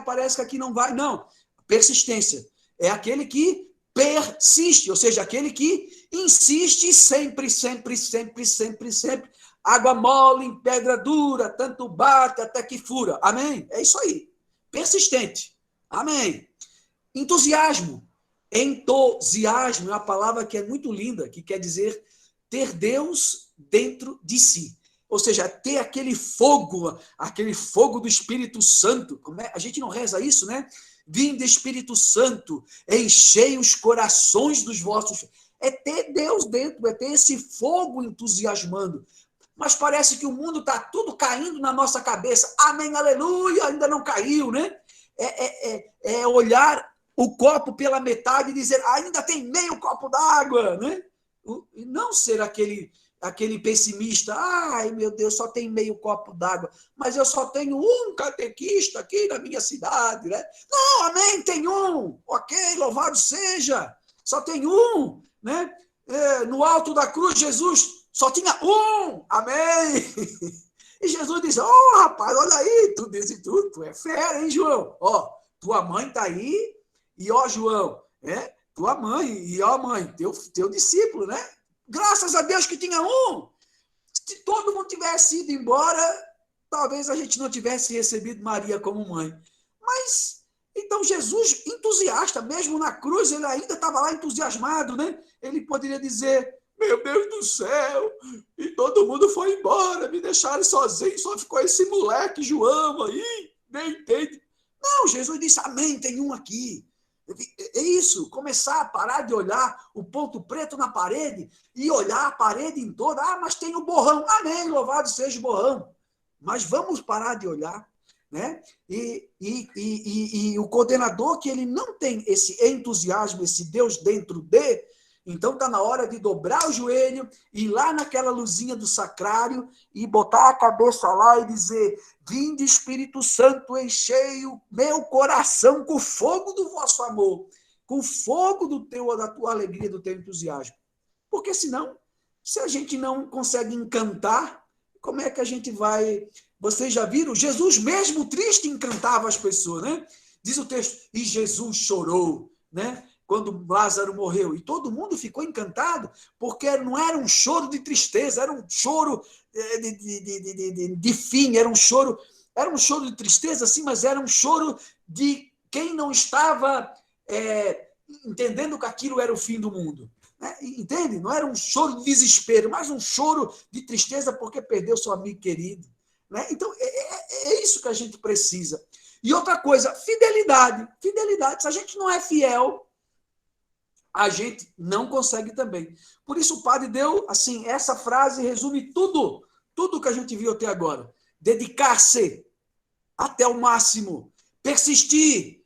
parece que aqui não vai. Não, persistência. É aquele que persiste, ou seja, aquele que insiste sempre, sempre, sempre, sempre, sempre. Água mole em pedra dura, tanto bate até que fura. Amém? É isso aí. Persistente. Amém. Entusiasmo. Entusiasmo é uma palavra que é muito linda, que quer dizer ter Deus dentro de si. Ou seja, ter aquele fogo do Espírito Santo. A gente não reza isso, né? Vinde, Espírito Santo, enchei os corações dos vossos. É ter Deus dentro, é ter esse fogo entusiasmando. Mas parece que o mundo está tudo caindo na nossa cabeça. Amém, aleluia, ainda não caiu, né? É olhar o copo pela metade e dizer, ainda tem meio copo d'água, né? E não ser aquele pessimista, ai meu Deus, só tem meio copo d'água, mas eu só tenho um catequista aqui na minha cidade, né? Não, amém, tem um, ok, louvado seja, só tem um, né? No alto da cruz, Jesus só tinha um, amém. E Jesus diz, rapaz, olha aí, tu disse tudo, tu é fera, hein, João? Tua mãe tá aí, e João, tua mãe, e mãe, teu discípulo, né? Graças a Deus que tinha um. Se todo mundo tivesse ido embora, talvez a gente não tivesse recebido Maria como mãe. Mas, então Jesus, entusiasta, mesmo na cruz, ele ainda estava lá entusiasmado, né? Ele poderia dizer, meu Deus do céu, e todo mundo foi embora, me deixaram sozinho, só ficou esse moleque João aí, nem entende. Não, Jesus disse, amém, tem um aqui. É isso, começar a parar de olhar o ponto preto na parede e olhar a parede em toda. Mas tem o borrão. Amém, louvado seja o borrão. Mas vamos parar de olhar, né? E o coordenador que ele não tem esse entusiasmo, esse Deus dentro de, então está na hora de dobrar o joelho, ir lá naquela luzinha do sacrário e botar a cabeça lá e dizer, vinde Espírito Santo, enchei o meu coração com o fogo do vosso amor, com o fogo da tua alegria, do teu entusiasmo. Porque senão, se a gente não consegue encantar, como é que a gente vai... Vocês já viram? Jesus mesmo triste encantava as pessoas, né? Diz o texto, e Jesus chorou, né? Quando Lázaro morreu, e todo mundo ficou encantado, porque não era um choro de tristeza, era um choro de fim, era um choro de tristeza, sim, mas era um choro de quem não estava entendendo que aquilo era o fim do mundo. Né? Entende? Não era um choro de desespero, mas um choro de tristeza porque perdeu seu amigo querido. Né? Então, é isso que a gente precisa. E outra coisa, fidelidade. Fidelidade. Se a gente não é fiel, a gente não consegue também. Por isso o padre deu, assim, essa frase resume tudo que a gente viu até agora. Dedicar-se até o máximo, persistir,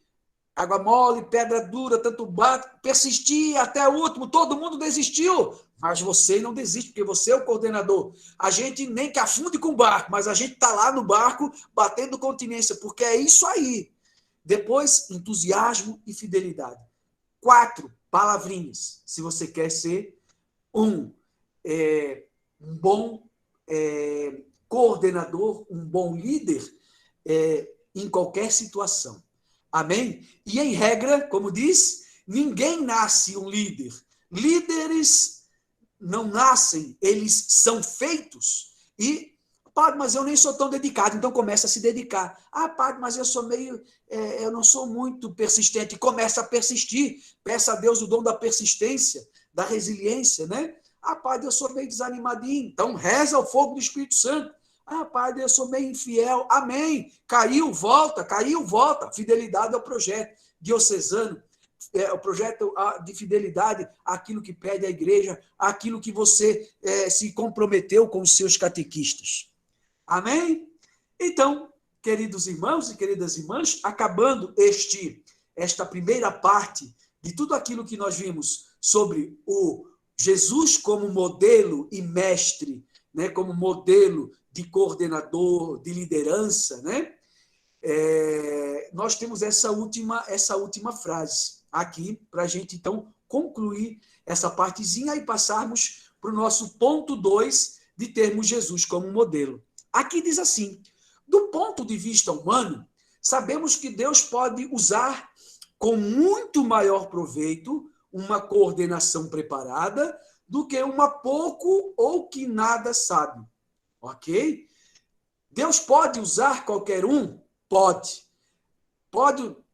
água mole, pedra dura, tanto bate, persistir até o último, todo mundo desistiu, mas você não desiste, porque você é o coordenador. A gente nem que afunde com o barco, mas a gente está lá no barco batendo continência, porque é isso aí. Depois, entusiasmo e fidelidade. 4 palavrinhas, se você quer ser um bom coordenador, um bom líder em qualquer situação. Amém? E em regra, como diz, ninguém nasce um líder. Líderes não nascem, eles são feitos. E, padre, mas eu nem sou tão dedicado, então começa a se dedicar. Padre, mas eu sou meio... eu não sou muito persistente. Começa a persistir. Peça a Deus o dom da persistência, da resiliência, né? Padre, eu sou meio desanimadinho. Então, reza o fogo do Espírito Santo. Padre, eu sou meio infiel. Amém. Caiu, volta. Fidelidade ao projeto diocesano. O projeto de fidelidade àquilo que pede a igreja, àquilo que você se comprometeu com os seus catequistas. Amém? Então, queridos irmãos e queridas irmãs, acabando esta primeira parte de tudo aquilo que nós vimos sobre o Jesus como modelo e mestre, né, como modelo de coordenador, de liderança, né? Nós temos essa última frase aqui para a gente, então, concluir essa partezinha e passarmos para o nosso ponto 2 de termos Jesus como modelo. Aqui diz assim, do ponto de vista humano, sabemos que Deus pode usar com muito maior proveito uma coordenação preparada do que uma pouco ou que nada sabe. Ok? Deus pode usar qualquer um? Pode.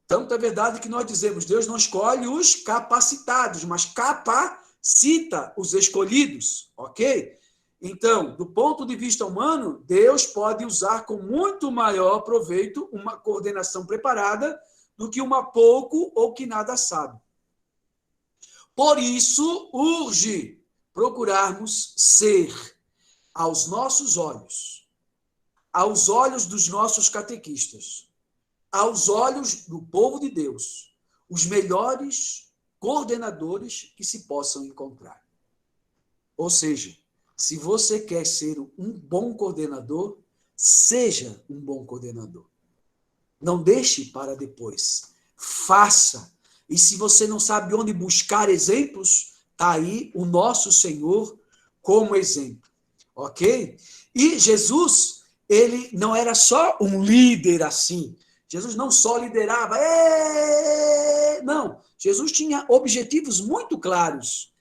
Tanto é verdade que nós dizemos, Deus não escolhe os capacitados, mas capacita os escolhidos. Ok? Então, do ponto de vista humano, Deus pode usar com muito maior proveito uma coordenação preparada do que uma pouco ou que nada sabe. Por isso, urge procurarmos ser, aos nossos olhos, aos olhos dos nossos catequistas, aos olhos do povo de Deus, os melhores coordenadores que se possam encontrar. Ou seja, se você quer ser um bom coordenador, seja um bom coordenador. Não deixe para depois. Faça. E se você não sabe onde buscar exemplos, está aí o nosso Senhor como exemplo. Ok? E Jesus, ele não era só um líder assim. Jesus não só liderava. Não. Jesus tinha objetivos muito claros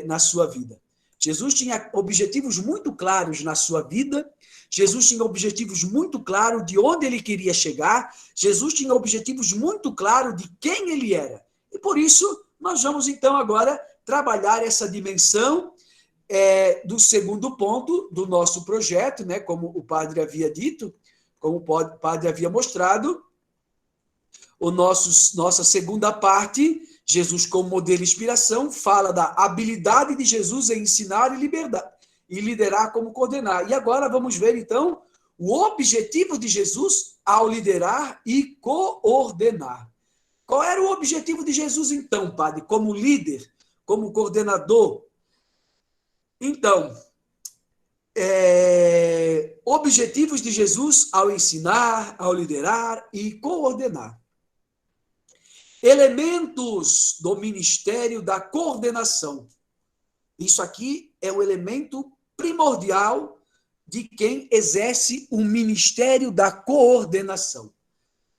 na sua vida. Jesus tinha objetivos muito claros na sua vida. Jesus tinha objetivos muito claros de onde ele queria chegar. Jesus tinha objetivos muito claros de quem ele era. E por isso, nós vamos então agora trabalhar essa dimensão do segundo ponto do nosso projeto, né? Como o padre havia dito, como o padre havia mostrado, nossa segunda parte, Jesus como modelo e inspiração, fala da habilidade de Jesus em ensinar e liderar como coordenar. E agora vamos ver, então, o objetivo de Jesus ao liderar e coordenar. Qual era o objetivo de Jesus, então, padre, como líder, como coordenador? Então, objetivos de Jesus ao ensinar, ao liderar e coordenar. Elementos do ministério da coordenação. Isso aqui é o elemento primordial de quem exerce o ministério da coordenação.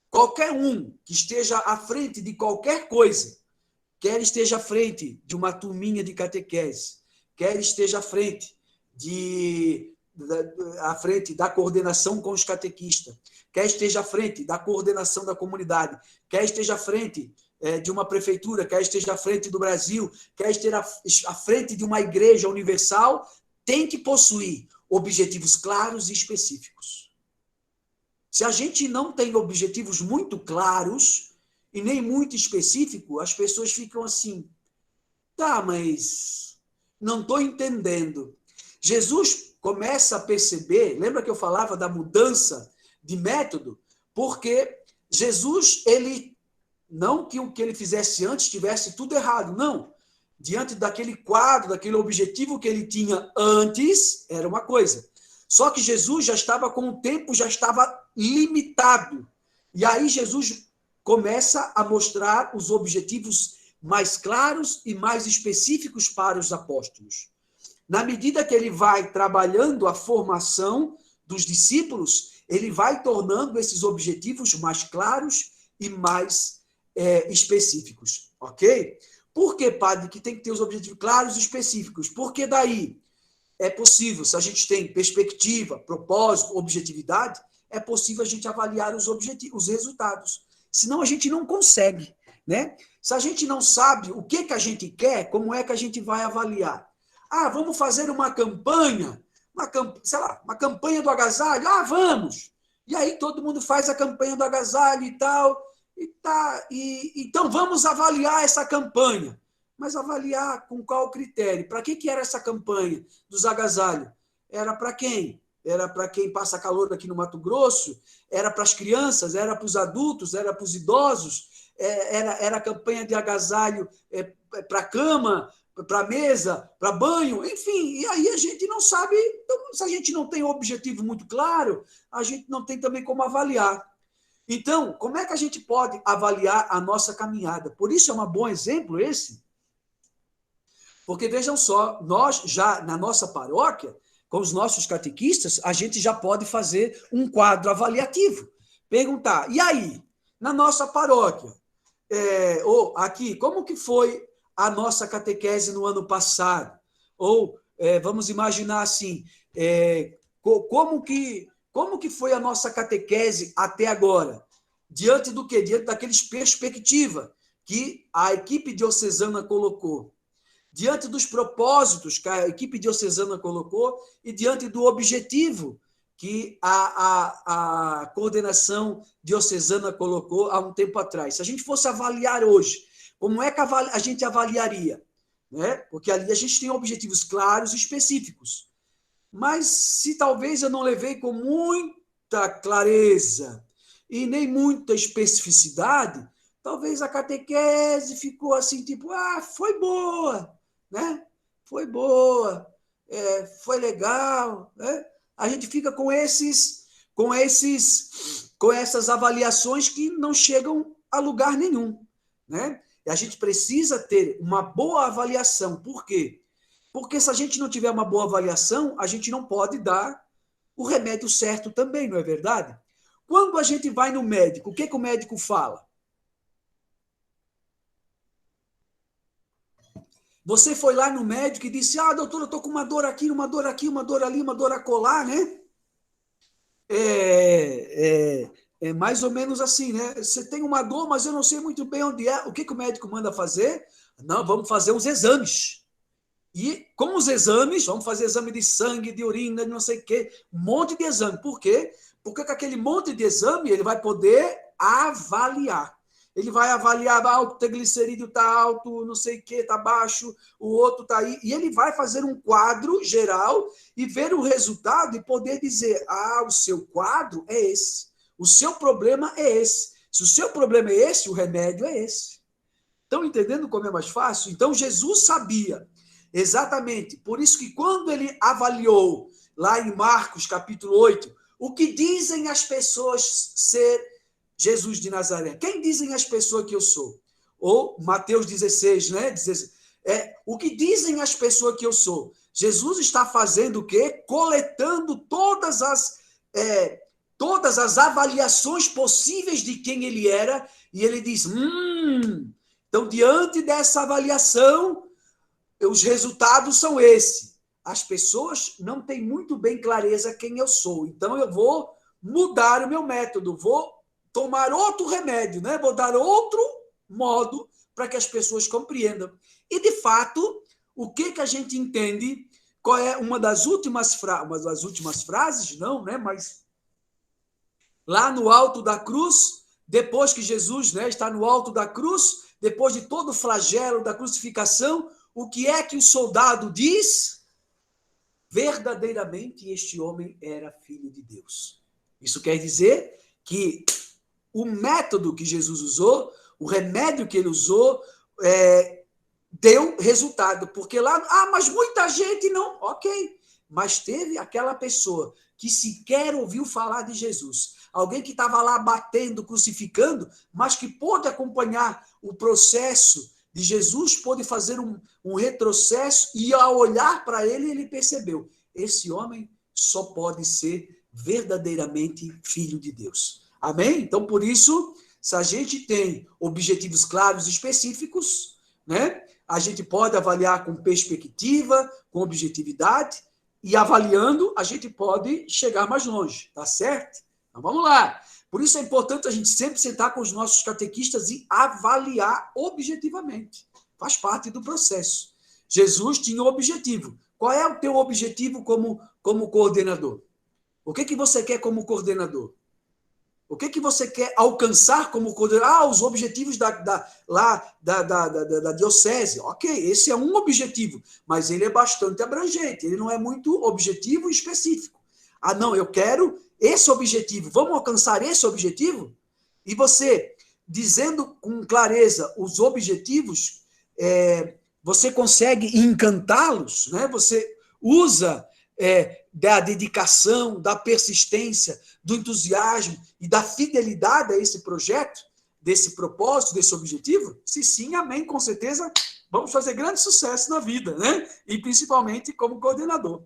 Qualquer um que esteja à frente de qualquer coisa, quer esteja à frente de uma turminha de catequese, quer esteja à frente da coordenação com os catequistas, quer esteja à frente da coordenação da comunidade, quer esteja à frente de uma prefeitura, quer esteja à frente do Brasil, quer esteja à frente de uma igreja universal, tem que possuir objetivos claros e específicos. Se a gente não tem objetivos muito claros e nem muito específicos, as pessoas ficam assim, tá, mas não estou entendendo. Jesus começa a perceber, lembra que eu falava da mudança de método? Porque Jesus, ele, não que o que ele fizesse antes tivesse tudo errado, não. Diante daquele quadro, daquele objetivo que ele tinha antes, era uma coisa. Só que Jesus já estava com o tempo, já estava limitado. E aí Jesus começa a mostrar os objetivos mais claros e mais específicos para os apóstolos. Na medida que ele vai trabalhando a formação dos discípulos, ele vai tornando esses objetivos mais claros e mais específicos, ok? Por que, padre, que tem que ter os objetivos claros e específicos? Porque daí é possível, se a gente tem perspectiva, propósito, objetividade, é possível a gente avaliar os resultados. Senão a gente não consegue, né? Se a gente não sabe o que a gente quer, como é que a gente vai avaliar? Ah, vamos fazer uma campanha, uma campanha do agasalho? Ah, vamos! E aí todo mundo faz a campanha do agasalho e tal, então vamos avaliar essa campanha. Mas avaliar com qual critério? Para que era essa campanha dos agasalhos? Era para quem? Era para quem passa calor aqui no Mato Grosso? Era para as crianças? Era para os adultos? Era para os idosos? Era campanha de agasalho para a cama, para a mesa, para banho? Enfim, e aí a gente não sabe. Então, se a gente não tem um objetivo muito claro, a gente não tem também como avaliar. Então, como é que a gente pode avaliar a nossa caminhada? Por isso é um bom exemplo esse. Porque, vejam só, nós já, na nossa paróquia, com os nossos catequistas, a gente já pode fazer um quadro avaliativo. Perguntar, e aí, na nossa paróquia, ou aqui, como que foi a nossa catequese no ano passado? Ou, vamos imaginar assim, como que foi a nossa catequese até agora? Diante do quê? Diante daqueles perspectivas que a equipe diocesana colocou. Diante dos propósitos que a equipe diocesana colocou e diante do objetivo que a coordenação diocesana colocou há um tempo atrás. Se a gente fosse avaliar hoje, como é que a gente avaliaria? Né? Porque ali a gente tem objetivos claros e específicos. Mas se talvez eu não levei com muita clareza e nem muita especificidade, talvez a catequese ficou assim, tipo, foi boa, né? Foi boa, foi legal, né? A gente fica com essas avaliações que não chegam a lugar nenhum, né? E a gente precisa ter uma boa avaliação. Por quê? Porque se a gente não tiver uma boa avaliação, a gente não pode dar o remédio certo também, não é verdade? Quando a gente vai no médico, o que o médico fala? Você foi lá no médico e disse, doutor, eu estou com uma dor aqui, uma dor aqui, uma dor ali, uma dor acolá, né? É mais ou menos assim, né? Você tem uma dor, mas eu não sei muito bem onde é. O que o médico manda fazer? Não, vamos fazer os exames. E com os exames, vamos fazer exame de sangue, de urina, de não sei o quê, um monte de exame. Por quê? Porque com aquele monte de exame ele vai poder avaliar. Ele vai avaliar, o triglicerídeo está alto, não sei o que, está baixo, o outro está aí. E ele vai fazer um quadro geral e ver o resultado e poder dizer, o seu quadro é esse. O seu problema é esse. Se o seu problema é esse, o remédio é esse. Estão entendendo como é mais fácil? Então, Jesus sabia exatamente. Por isso que quando ele avaliou, lá em Marcos, capítulo 8, o que dizem as pessoas ser Jesus de Nazaré? Quem dizem as pessoas que eu sou? Ou Mateus 16, né? O que dizem as pessoas que eu sou? Jesus está fazendo o quê? Coletando todas as avaliações possíveis de quem ele era, e ele diz, então, diante dessa avaliação, os resultados são esses. As pessoas não têm muito bem clareza quem eu sou, então eu vou mudar o meu método, vou tomar outro remédio, né? Vou dar outro modo para que as pessoas compreendam. E, de fato, o que a gente entende, qual é uma das últimas frases, não, né? Mas lá no alto da cruz, depois que Jesus, né, está no alto da cruz, depois de todo o flagelo da crucificação, o que é que o soldado diz? Verdadeiramente este homem era filho de Deus. Isso quer dizer que o método que Jesus usou, o remédio que ele usou, deu resultado. Porque lá, mas muita gente não. Ok, mas teve aquela pessoa que sequer ouviu falar de Jesus. Alguém que estava lá batendo, crucificando, mas que pôde acompanhar o processo de Jesus, pôde fazer um retrocesso e, ao olhar para ele, ele percebeu, esse homem só pode ser verdadeiramente filho de Deus. Amém? Então, por isso, se a gente tem objetivos claros e específicos, né, a gente pode avaliar com perspectiva, com objetividade, e avaliando, a gente pode chegar mais longe, tá certo? Então, vamos lá. Por isso é importante a gente sempre sentar com os nossos catequistas e avaliar objetivamente. Faz parte do processo. Jesus tinha um objetivo. Qual é o teu objetivo como coordenador? O que você quer como coordenador? O que você quer alcançar como coordenador? Os objetivos da diocese. Ok, esse é um objetivo, mas ele é bastante abrangente. Ele não é muito objetivo e específico. Não, eu quero esse objetivo. Vamos alcançar esse objetivo? E você, dizendo com clareza os objetivos, você consegue encantá-los, né? Você usa da dedicação, da persistência, do entusiasmo e da fidelidade a esse projeto, desse propósito, desse objetivo? Se sim, amém, com certeza vamos fazer grande sucesso na vida, né? E principalmente como coordenador.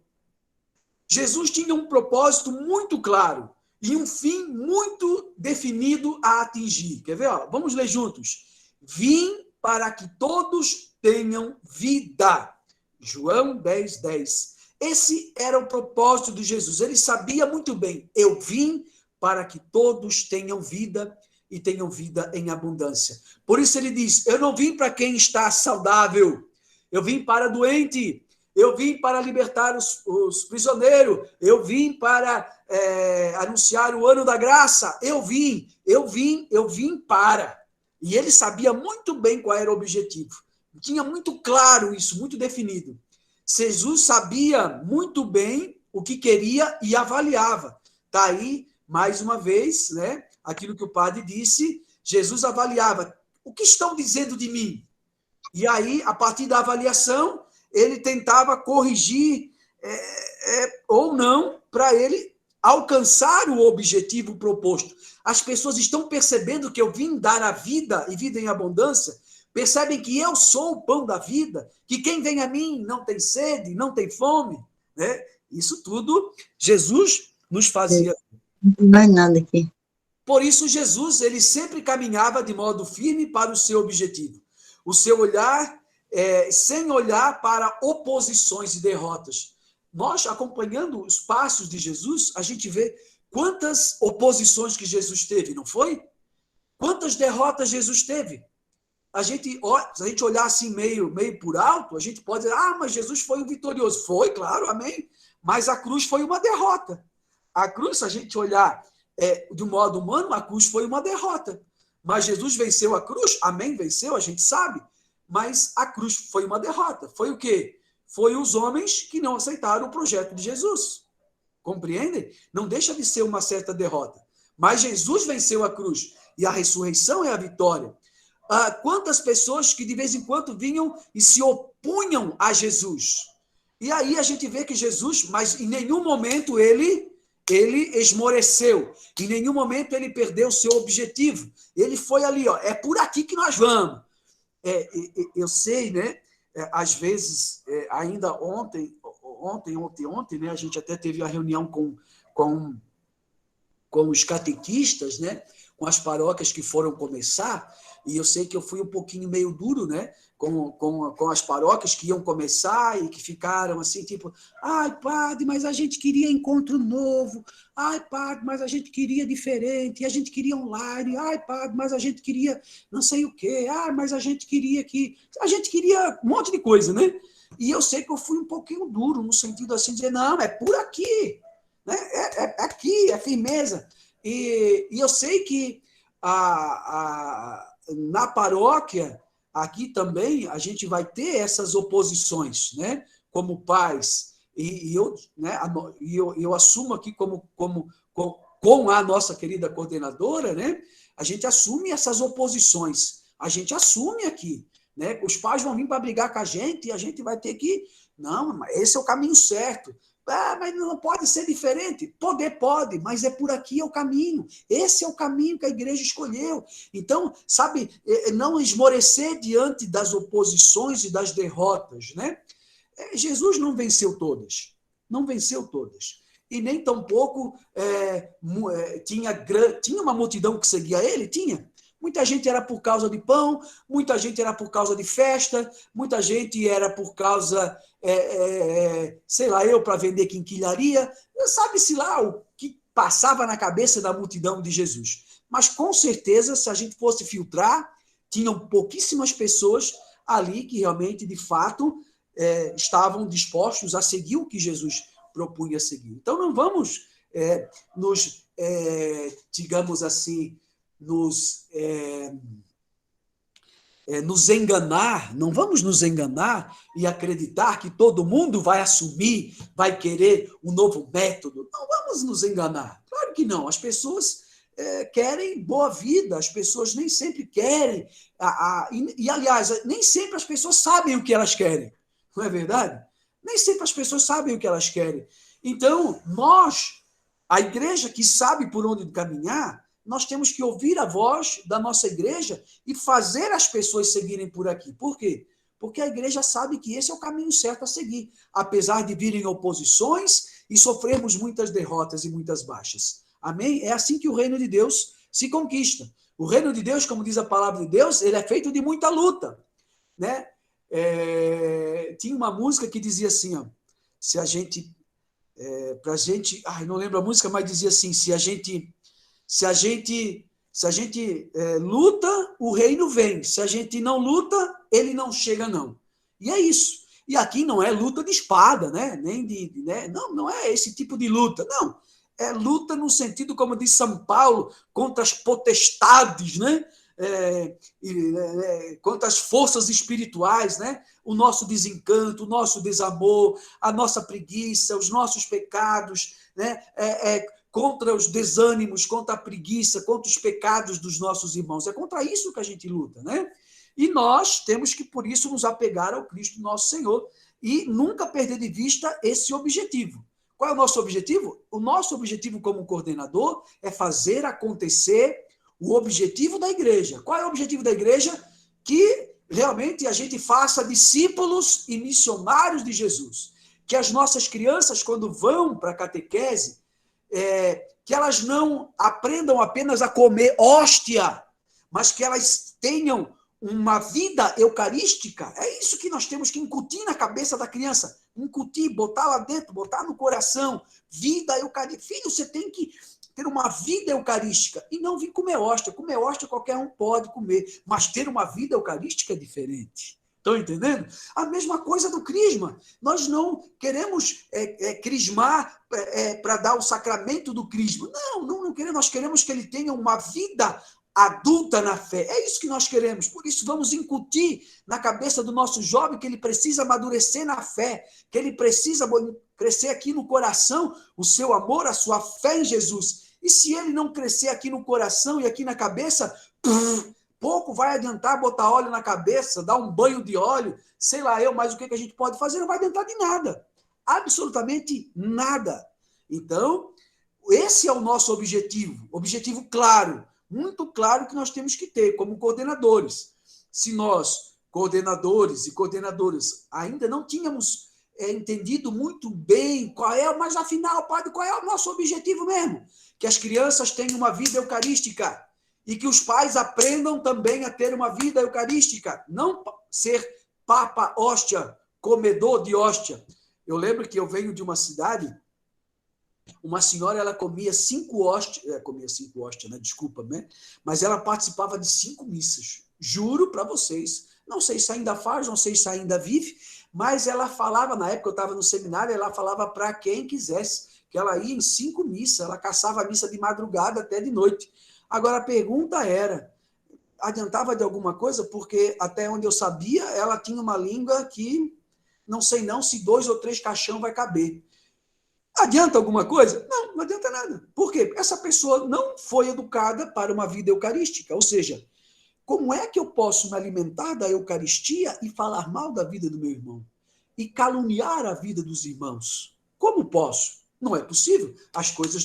Jesus tinha um propósito muito claro e um fim muito definido a atingir. Quer ver? Vamos ler juntos. Vim para que todos tenham vida. João 10, 10. Esse era o propósito de Jesus. Ele sabia muito bem, eu vim para que todos tenham vida e tenham vida em abundância. Por isso ele diz, eu não vim para quem está saudável, eu vim para doente, eu vim para libertar os prisioneiros, eu vim para anunciar o ano da graça, eu vim para. E ele sabia muito bem qual era o objetivo. Tinha muito claro isso, muito definido. Jesus sabia muito bem o que queria e avaliava. Está aí, mais uma vez, né, aquilo que o padre disse, Jesus avaliava. O que estão dizendo de mim? E aí, a partir da avaliação, ele tentava corrigir ou não para ele alcançar o objetivo proposto. As pessoas estão percebendo que eu vim dar a vida e vida em abundância, percebem que eu sou o pão da vida, que quem vem a mim não tem sede, não tem fome, né? Isso tudo Jesus nos fazia. Não vai nada aqui. Por isso, Jesus, ele sempre caminhava de modo firme para o seu objetivo. O seu olhar, sem olhar para oposições e derrotas. Nós, acompanhando os passos de Jesus, a gente vê quantas oposições que Jesus teve, não foi? Quantas derrotas Jesus teve? Se a gente olhar assim meio por alto, a gente pode dizer, mas Jesus foi um vitorioso. Foi, claro, amém. Mas a cruz foi uma derrota. A cruz, se a gente olhar de um modo humano, a cruz foi uma derrota. Mas Jesus venceu a cruz, amém, venceu, a gente sabe. Mas a cruz foi uma derrota. Foi o quê? Foi os homens que não aceitaram o projeto de Jesus. Compreendem? Não deixa de ser uma certa derrota. Mas Jesus venceu a cruz. E a ressurreição é a vitória. Quantas pessoas que de vez em quando vinham e se opunham a Jesus. E aí a gente vê que Jesus, mas em nenhum momento ele esmoreceu. Em nenhum momento ele perdeu o seu objetivo. Ele foi ali, é por aqui que nós vamos. Eu sei, né? Às vezes, ainda ontem, né? A gente até teve a reunião com os catequistas, né? Com as paróquias que foram começar, e eu sei que eu fui um pouquinho meio duro, né? Com as paróquias que iam começar e que ficaram assim, tipo, padre, mas a gente queria encontro novo, padre, mas a gente queria diferente, e a gente queria online, padre, mas a gente queria não sei o quê, mas a gente queria um monte de coisa, né? E eu sei que eu fui um pouquinho duro, no sentido assim, de dizer, não, é por aqui, né? É aqui, é firmeza. E eu sei que na paróquia, aqui também, a gente vai ter essas oposições, né? Como pais. Eu assumo aqui com a nossa querida coordenadora, né? A gente assume essas oposições. A gente assume aqui, né? Os pais vão vir para brigar com a gente e a gente vai ter que... Não, esse é o caminho certo. Mas não pode ser diferente. Pode, mas é por aqui é o caminho. Esse é o caminho que a igreja escolheu. Então, sabe, não esmorecer diante das oposições e das derrotas, né? Jesus não venceu todas. Não venceu todas. E nem tampouco tinha uma multidão que seguia ele? Tinha. Muita gente era por causa de pão, muita gente era por causa de festa, muita gente era por causa, sei lá, para vender quinquilharia. Sabe-se lá o que passava na cabeça da multidão de Jesus. Mas, com certeza, se a gente fosse filtrar, tinham pouquíssimas pessoas ali que realmente, de fato, estavam dispostos a seguir o que Jesus propunha seguir. Então, não vamos digamos assim, nos enganar, não vamos nos enganar e acreditar que todo mundo vai assumir, vai querer um novo método. Não vamos nos enganar. Claro que não. As pessoas querem boa vida, as pessoas nem sempre querem. Aliás, nem sempre as pessoas sabem o que elas querem. Não é verdade? Nem sempre as pessoas sabem o que elas querem. Então, a igreja que sabe por onde caminhar, nós temos que ouvir a voz da nossa igreja e fazer as pessoas seguirem por aqui. Por quê? Porque a igreja sabe que esse é o caminho certo a seguir, apesar de virem oposições e sofrermos muitas derrotas e muitas baixas. Amém? É assim que o reino de Deus se conquista. O reino de Deus, como diz a palavra de Deus, ele é feito de muita luta, né? Tinha uma música que dizia assim, se a gente... não lembro a música, mas dizia assim, se a gente luta, o reino vem. Se a gente não luta, ele não chega, não. E é isso. E aqui não é luta de espada, né? Nem né? Não é esse tipo de luta, não. É luta no sentido, como diz São Paulo, contra as potestades, né? Contra as forças espirituais, né? O nosso desencanto, o nosso desamor, a nossa preguiça, os nossos pecados, né? Contra os desânimos, contra a preguiça, contra os pecados dos nossos irmãos. É contra isso que a gente luta, né? E nós temos que, por isso, nos apegar ao Cristo nosso Senhor e nunca perder de vista esse objetivo. Qual é o nosso objetivo? O nosso objetivo como coordenador é fazer acontecer o objetivo da igreja. Qual é o objetivo da igreja? Que realmente a gente faça discípulos e missionários de Jesus. Que as nossas crianças, quando vão para a catequese, que elas não aprendam apenas a comer hóstia, mas que elas tenham uma vida eucarística. É isso que nós temos que incutir na cabeça da criança. Incutir, botar lá dentro, botar no coração. Vida eucarística. Filho, você tem que ter uma vida eucarística e não vir comer hóstia. Comer hóstia qualquer um pode comer, mas ter uma vida eucarística é diferente. Estão entendendo? A mesma coisa do crisma. Nós não queremos crismar para dar o sacramento do crisma. Não queremos. Nós queremos que ele tenha uma vida adulta na fé. É isso que nós queremos. Por isso, vamos incutir na cabeça do nosso jovem que ele precisa amadurecer na fé, que ele precisa crescer aqui no coração o seu amor, a sua fé em Jesus. E se ele não crescer aqui no coração e aqui na cabeça, pouco vai adiantar botar óleo na cabeça, dar um banho de óleo, sei lá eu, mas o que a gente pode fazer? Não vai adiantar de nada. Absolutamente nada. Então, esse é o nosso objetivo. Objetivo claro, muito claro que nós temos que ter como coordenadores. Se nós, coordenadores e coordenadoras, ainda não tínhamos entendido muito bem mas afinal, padre, qual é o nosso objetivo mesmo? Que as crianças tenham uma vida eucarística e que os pais aprendam também a ter uma vida eucarística, não ser papa hóstia, comedor de hóstia. Eu lembro que eu venho de uma cidade. Uma senhora, ela comia 5 hóstias, né? Desculpa, né? Mas ela participava de 5 missas. Juro para vocês. Não sei se ainda faz, não sei se ainda vive, mas ela falava, na época eu estava no seminário, ela falava para quem quisesse, que ela ia em 5 missas, ela caçava a missa de madrugada até de noite. Agora, a pergunta era, adiantava de alguma coisa? Porque, até onde eu sabia, ela tinha uma língua que, não sei não se 2 ou 3 caixão vai caber. Adianta alguma coisa? Não adianta nada. Por quê? Essa pessoa não foi educada para uma vida eucarística. Ou seja, como é que eu posso me alimentar da Eucaristia e falar mal da vida do meu irmão? E caluniar a vida dos irmãos? Como posso? Não é possível. As coisas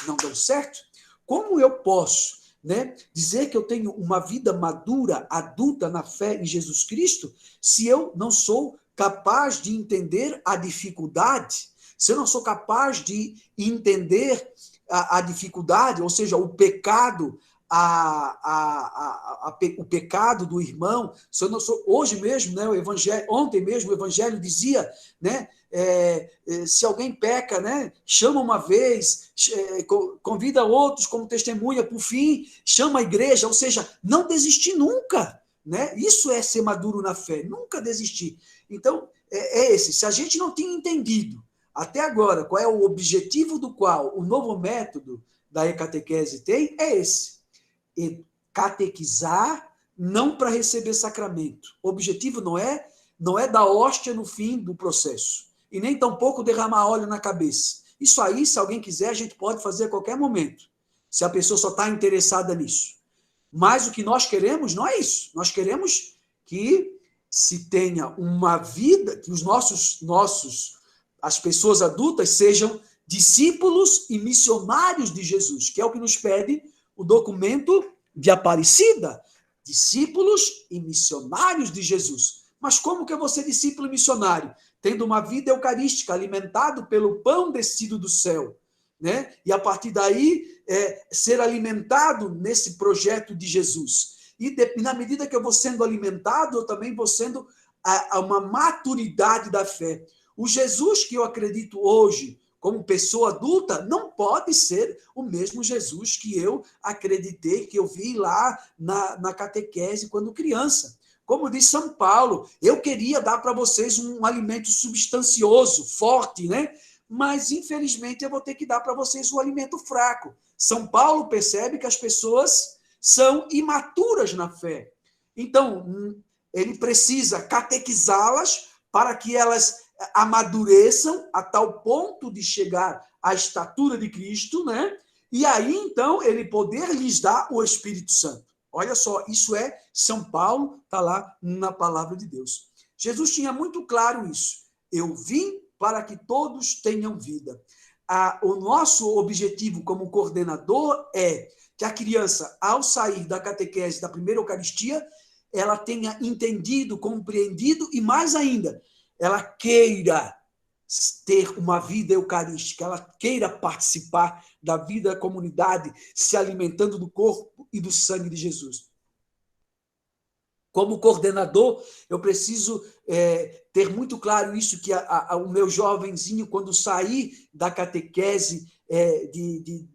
não dão certo. Como eu posso, né, dizer que eu tenho uma vida madura, adulta na fé em Jesus Cristo, se eu não sou capaz de entender a dificuldade? Se eu não sou capaz de entender a dificuldade, ou seja, o pecado, o pecado do irmão, se eu não sou, hoje mesmo, né, ontem mesmo o Evangelho dizia, né, se alguém peca, né, chama uma vez, convida outros como testemunha, por fim, chama a igreja, ou seja, não desistir nunca, né? Isso é ser maduro na fé, nunca desistir. Então, se a gente não tinha entendido até agora, qual é o objetivo do qual o novo método da e-catequese tem? É esse. Catequizar não para receber sacramento. O objetivo não é dar hóstia no fim do processo. E nem tampouco derramar óleo na cabeça. Isso aí, se alguém quiser, a gente pode fazer a qualquer momento. Se a pessoa só está interessada nisso. Mas o que nós queremos não é isso. Nós queremos que se tenha uma vida, que os as pessoas adultas sejam discípulos e missionários de Jesus, que é o que nos pede o documento de Aparecida. Discípulos e missionários de Jesus. Mas como que eu vou ser discípulo e missionário? Tendo uma vida eucarística, alimentado pelo pão descido do céu, né? E a partir daí, ser alimentado nesse projeto de Jesus. E na medida que eu vou sendo alimentado, eu também vou sendo uma maturidade da fé. O Jesus que eu acredito hoje como pessoa adulta não pode ser o mesmo Jesus que eu acreditei, que eu vi lá na catequese quando criança. Como diz São Paulo, eu queria dar para vocês um alimento substancioso, forte, né? Mas, infelizmente, eu vou ter que dar para vocês um alimento fraco. São Paulo percebe que as pessoas são imaturas na fé. Então, ele precisa catequizá-las para que elas amadureçam a tal ponto de chegar à estatura de Cristo, né? E aí, então, ele poder lhes dar o Espírito Santo. Olha só, isso é São Paulo, está lá na palavra de Deus. Jesus tinha muito claro isso. Eu vim para que todos tenham vida. O nosso objetivo como coordenador é que a criança, ao sair da catequese da primeira Eucaristia, ela tenha entendido, compreendido e, mais ainda, ela queira ter uma vida eucarística, ela queira participar da vida da comunidade, se alimentando do corpo e do sangue de Jesus. Como coordenador, eu preciso ter muito claro isso, que o meu jovenzinho, quando sair da catequese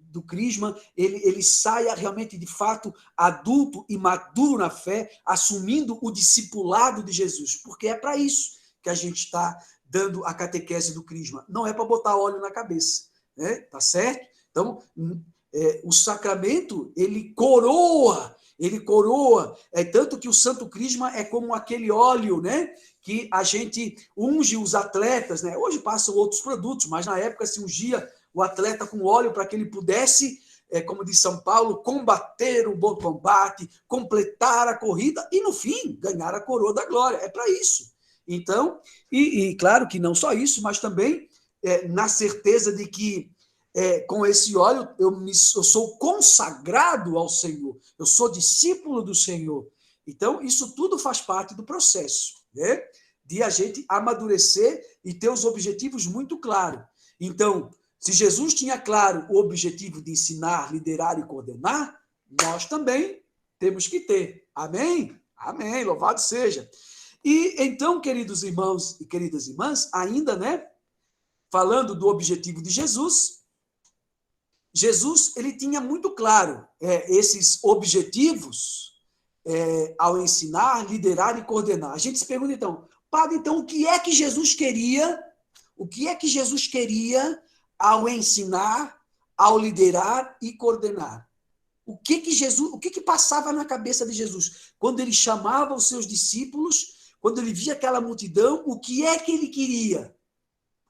do Crisma, ele saia realmente, de fato, adulto e maduro na fé, assumindo o discipulado de Jesus, porque é para isso que a gente está dando a catequese do Crisma. Não é para botar óleo na cabeça, né? Tá certo? Então, o sacramento, ele coroa, tanto que o Santo Crisma é como aquele óleo, né, que a gente unge os atletas, né? Hoje passam outros produtos, mas na época se ungia o atleta com óleo para que ele pudesse, como diz São Paulo, combater o bom combate, completar a corrida e, no fim, ganhar a coroa da glória. É para isso. Então, e claro que não só isso, mas também na certeza de que com esse óleo eu sou consagrado ao Senhor, eu sou discípulo do Senhor. Então, isso tudo faz parte do processo, né? De a gente amadurecer e ter os objetivos muito claros. Então, se Jesus tinha claro o objetivo de ensinar, liderar e coordenar, nós também temos que ter. Amém? Amém, louvado seja. E então, queridos irmãos e queridas irmãs, ainda, né, falando do objetivo de Jesus, ele tinha muito claro esses objetivos ao ensinar, liderar e coordenar. A gente se pergunta, então, padre, então, o que é que Jesus queria? O que é que Jesus queria ao ensinar, ao liderar e coordenar? O que passava na cabeça de Jesus? Quando ele chamava os seus discípulos, quando ele via aquela multidão, o que é que ele queria?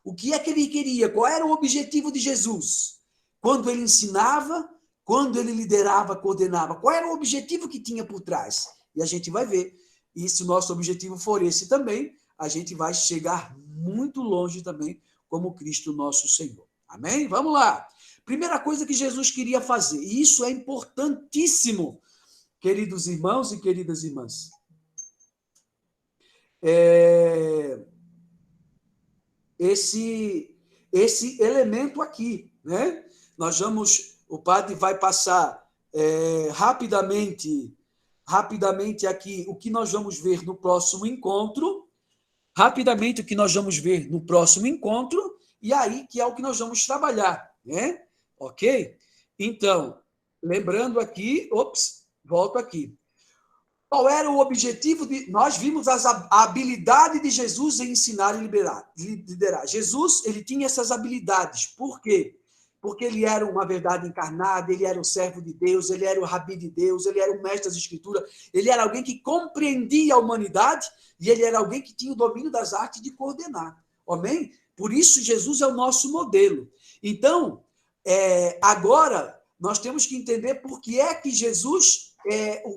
O que é que ele queria? Qual era o objetivo de Jesus? Quando ele ensinava, quando ele liderava, coordenava, qual era o objetivo que tinha por trás? E a gente vai ver. E se o nosso objetivo for esse também, a gente vai chegar muito longe também, como Cristo nosso Senhor. Amém? Vamos lá. Primeira coisa que Jesus queria fazer, e isso é importantíssimo, queridos irmãos e queridas irmãs. Esse elemento aqui, né? O padre vai passar rapidamente aqui o que nós vamos ver no próximo encontro, e aí que é o que nós vamos trabalhar, né? Ok? Então, lembrando aqui, volto aqui. Qual era o objetivo nós vimos a habilidade de Jesus em ensinar e liderar. Jesus, ele tinha essas habilidades. Por quê? Porque ele era uma verdade encarnada, ele era o servo de Deus, ele era o rabi de Deus, ele era o mestre das Escrituras, ele era alguém que compreendia a humanidade e ele era alguém que tinha o domínio das artes de coordenar. Amém? Por isso, Jesus é o nosso modelo. Então, agora, nós temos que entender por que é que Jesus,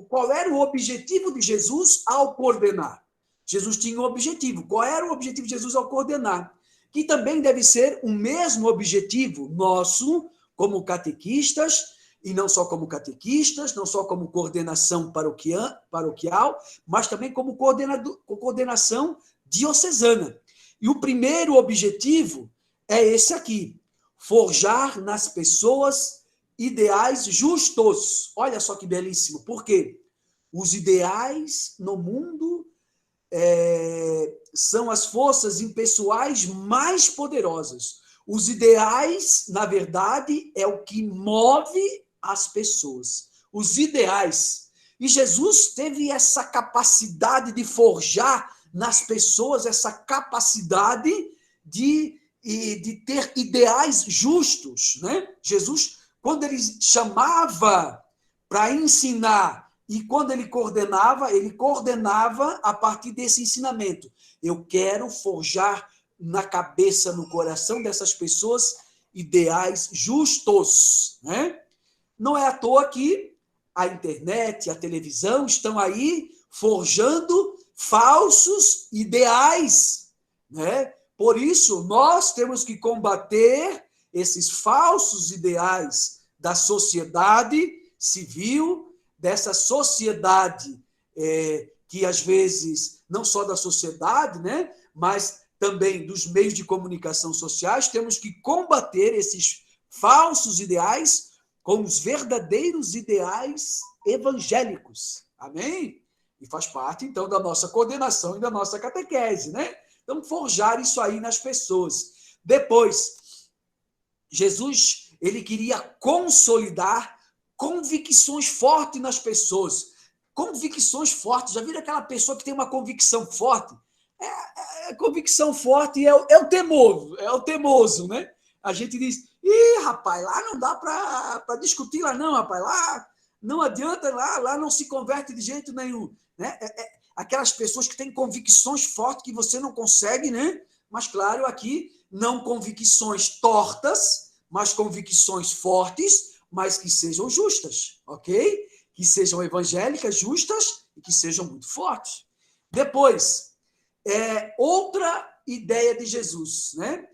qual era o objetivo de Jesus ao coordenar. Jesus tinha um objetivo. Qual era o objetivo de Jesus ao coordenar? Que também deve ser o mesmo objetivo nosso, como catequistas, e não só como catequistas, não só como coordenação paroquial, mas também como coordenação diocesana. E o primeiro objetivo é esse aqui: forjar nas pessoas ideais justos. Olha só que belíssimo. Por quê? Os ideais no mundo são as forças impessoais mais poderosas. Os ideais, na verdade, é o que move as pessoas. Os ideais. E Jesus teve essa capacidade de forjar nas pessoas essa capacidade de ter ideais justos, né? Jesus, quando ele chamava para ensinar e quando ele coordenava a partir desse ensinamento. Eu quero forjar na cabeça, no coração dessas pessoas ideais justos, né? Não é à toa que a internet, a televisão estão aí forjando falsos ideais, né? Por isso, nós temos que combater esses falsos ideais da sociedade civil, dessa sociedade que, às vezes, não só da sociedade, né? Mas também dos meios de comunicação sociais, temos que combater esses falsos ideais com os verdadeiros ideais evangélicos. Amém? E faz parte, então, da nossa coordenação e da nossa catequese, né? Então, forjar isso aí nas pessoas. Depois, Jesus, ele queria consolidar convicções fortes nas pessoas. Convicções fortes. Já viram aquela pessoa que tem uma convicção forte? Convicção forte é o temoso, né? A gente diz, rapaz, lá não dá para discutir lá não, rapaz, lá não adianta, lá não se converte de jeito nenhum, né? Aquelas pessoas que têm convicções fortes que você não consegue, né? Mas, claro, aqui, não convicções tortas, mas convicções fortes, mas que sejam justas, ok? Que sejam evangélicas, justas e que sejam muito fortes. Depois, outra ideia de Jesus, né?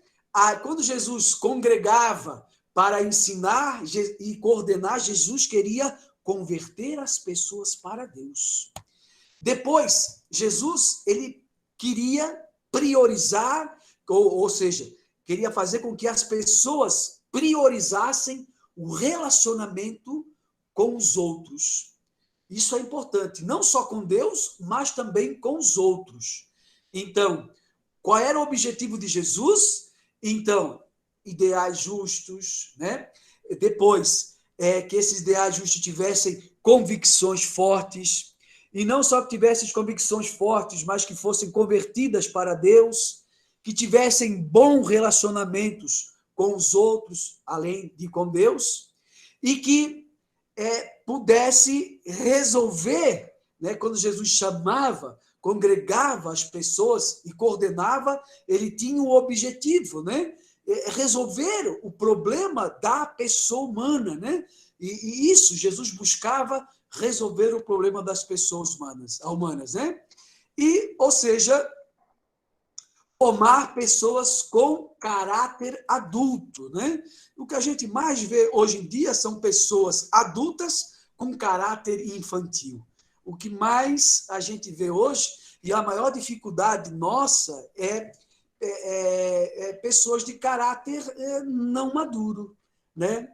Quando Jesus congregava para ensinar e coordenar, Jesus queria converter as pessoas para Deus. Depois, Jesus, ele queria priorizar, ou seja, queria fazer com que as pessoas priorizassem o relacionamento com os outros. Isso é importante, não só com Deus, mas também com os outros. Então, qual era o objetivo de Jesus? Então, ideais justos, né? Depois, que esses ideais justos tivessem convicções fortes, e não só que tivessem convicções fortes, mas que fossem convertidas para Deus, que tivessem bons relacionamentos com os outros, além de com Deus, e que pudesse resolver, né? Quando Jesus chamava, congregava as pessoas e coordenava, ele tinha um objetivo, né? Resolver o problema da pessoa humana, né? E isso, Jesus buscava resolver o problema das pessoas humanas, né? E, ou seja, formar pessoas com caráter adulto, né? O que a gente mais vê hoje em dia são pessoas adultas com caráter infantil. O que mais a gente vê hoje, e a maior dificuldade nossa, é pessoas de caráter não maduro, né?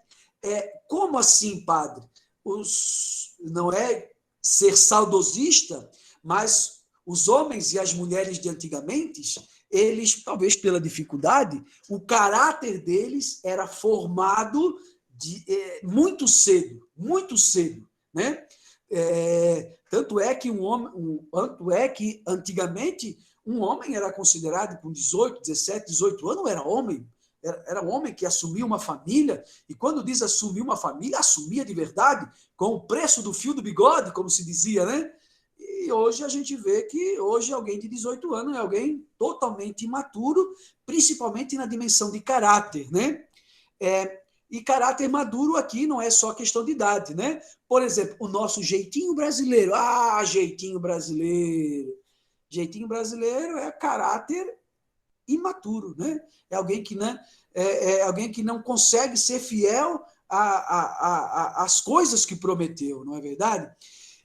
Como assim, padre? Não é ser saudosista, mas os homens e as mulheres de antigamente, eles, talvez pela dificuldade, o caráter deles era formado muito cedo, né? Tanto é que antigamente um homem era considerado com 18, 17, 18 anos, era homem. Era um homem que assumia uma família, e quando diz assumir uma família, assumia de verdade, com o preço do fio do bigode, como se dizia, né? E hoje a gente vê que hoje alguém de 18 anos é alguém totalmente imaturo, principalmente na dimensão de caráter, né? E caráter maduro aqui não é só questão de idade, né? Por exemplo, o nosso jeitinho brasileiro. Jeitinho brasileiro. Jeitinho brasileiro é caráter imaturo, né? É alguém que não consegue ser fiel às coisas que prometeu, não é verdade?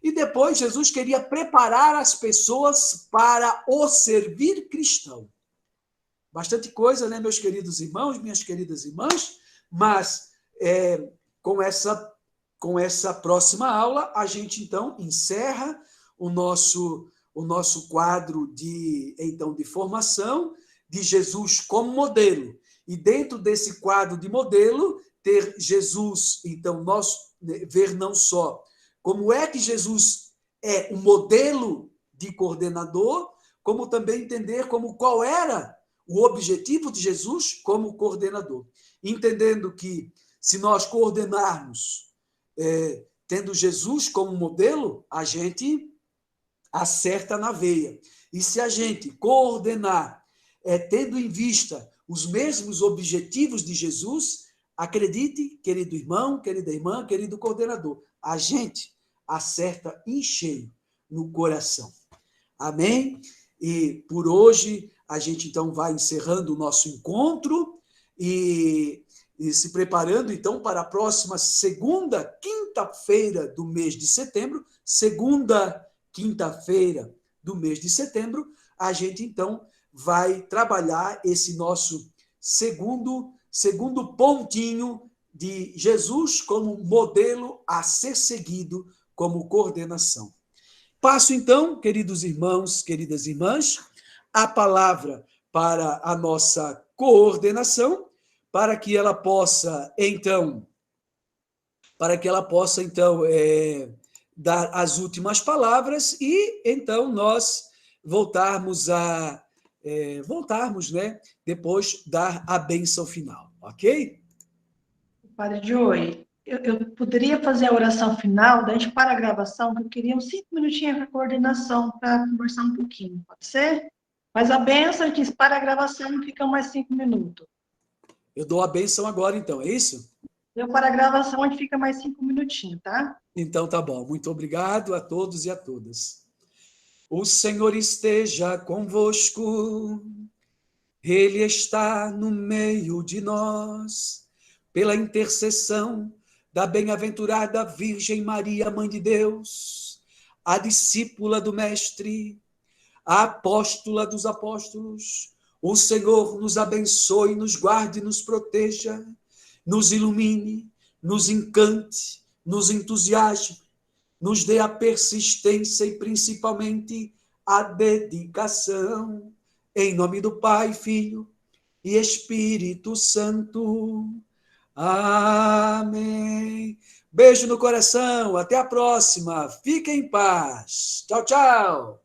E depois Jesus queria preparar as pessoas para o servir cristão. Bastante coisa, né, meus queridos irmãos, minhas queridas irmãs, mas com essa próxima aula, a gente, então, encerra o nosso quadro de formação de Jesus como modelo. E dentro desse quadro de modelo, ter Jesus, então, nós ver não só como é que Jesus é um modelo de coordenador, como também entender qual era o objetivo de Jesus como coordenador. Entendendo que, se nós coordenarmos tendo Jesus como modelo, a gente acerta na veia. E se a gente coordenar tendo em vista os mesmos objetivos de Jesus, acredite, querido irmão, querida irmã, querido coordenador, a gente acerta em cheio no coração. Amém? E por hoje a gente então vai encerrando o nosso encontro e se preparando então para a próxima segunda quinta-feira do mês de setembro, segunda quinta-feira do mês de setembro, a gente então vai trabalhar esse nosso segundo pontinho de Jesus como modelo a ser seguido como coordenação. Passo então, queridos irmãos, queridas irmãs, a palavra para a nossa coordenação, para que ela possa então dar as últimas palavras e então nós voltarmos, né? Depois dar a bênção final, ok? Padre Joey, eu poderia fazer a oração final, daí a gente para a gravação, que eu queria uns 5 minutinhos para coordenação, para conversar um pouquinho, pode ser? Mas a bênção, a gente para a gravação e fica mais 5 minutos. Eu dou a bênção agora, então, é isso? Eu para a gravação, a gente fica mais 5 minutinhos, tá? Então tá bom. Muito obrigado a todos e a todas. O Senhor esteja convosco. Ele está no meio de nós. Pela intercessão da bem-aventurada Virgem Maria, Mãe de Deus, a discípula do Mestre, a apóstola dos apóstolos, o Senhor nos abençoe, nos guarde, nos proteja, nos ilumine, nos encante, nos entusiasme, nos dê a persistência e principalmente a dedicação. Em nome do Pai, Filho e Espírito Santo. Amém. Beijo no coração. Até a próxima. Fiquem em paz. Tchau, tchau.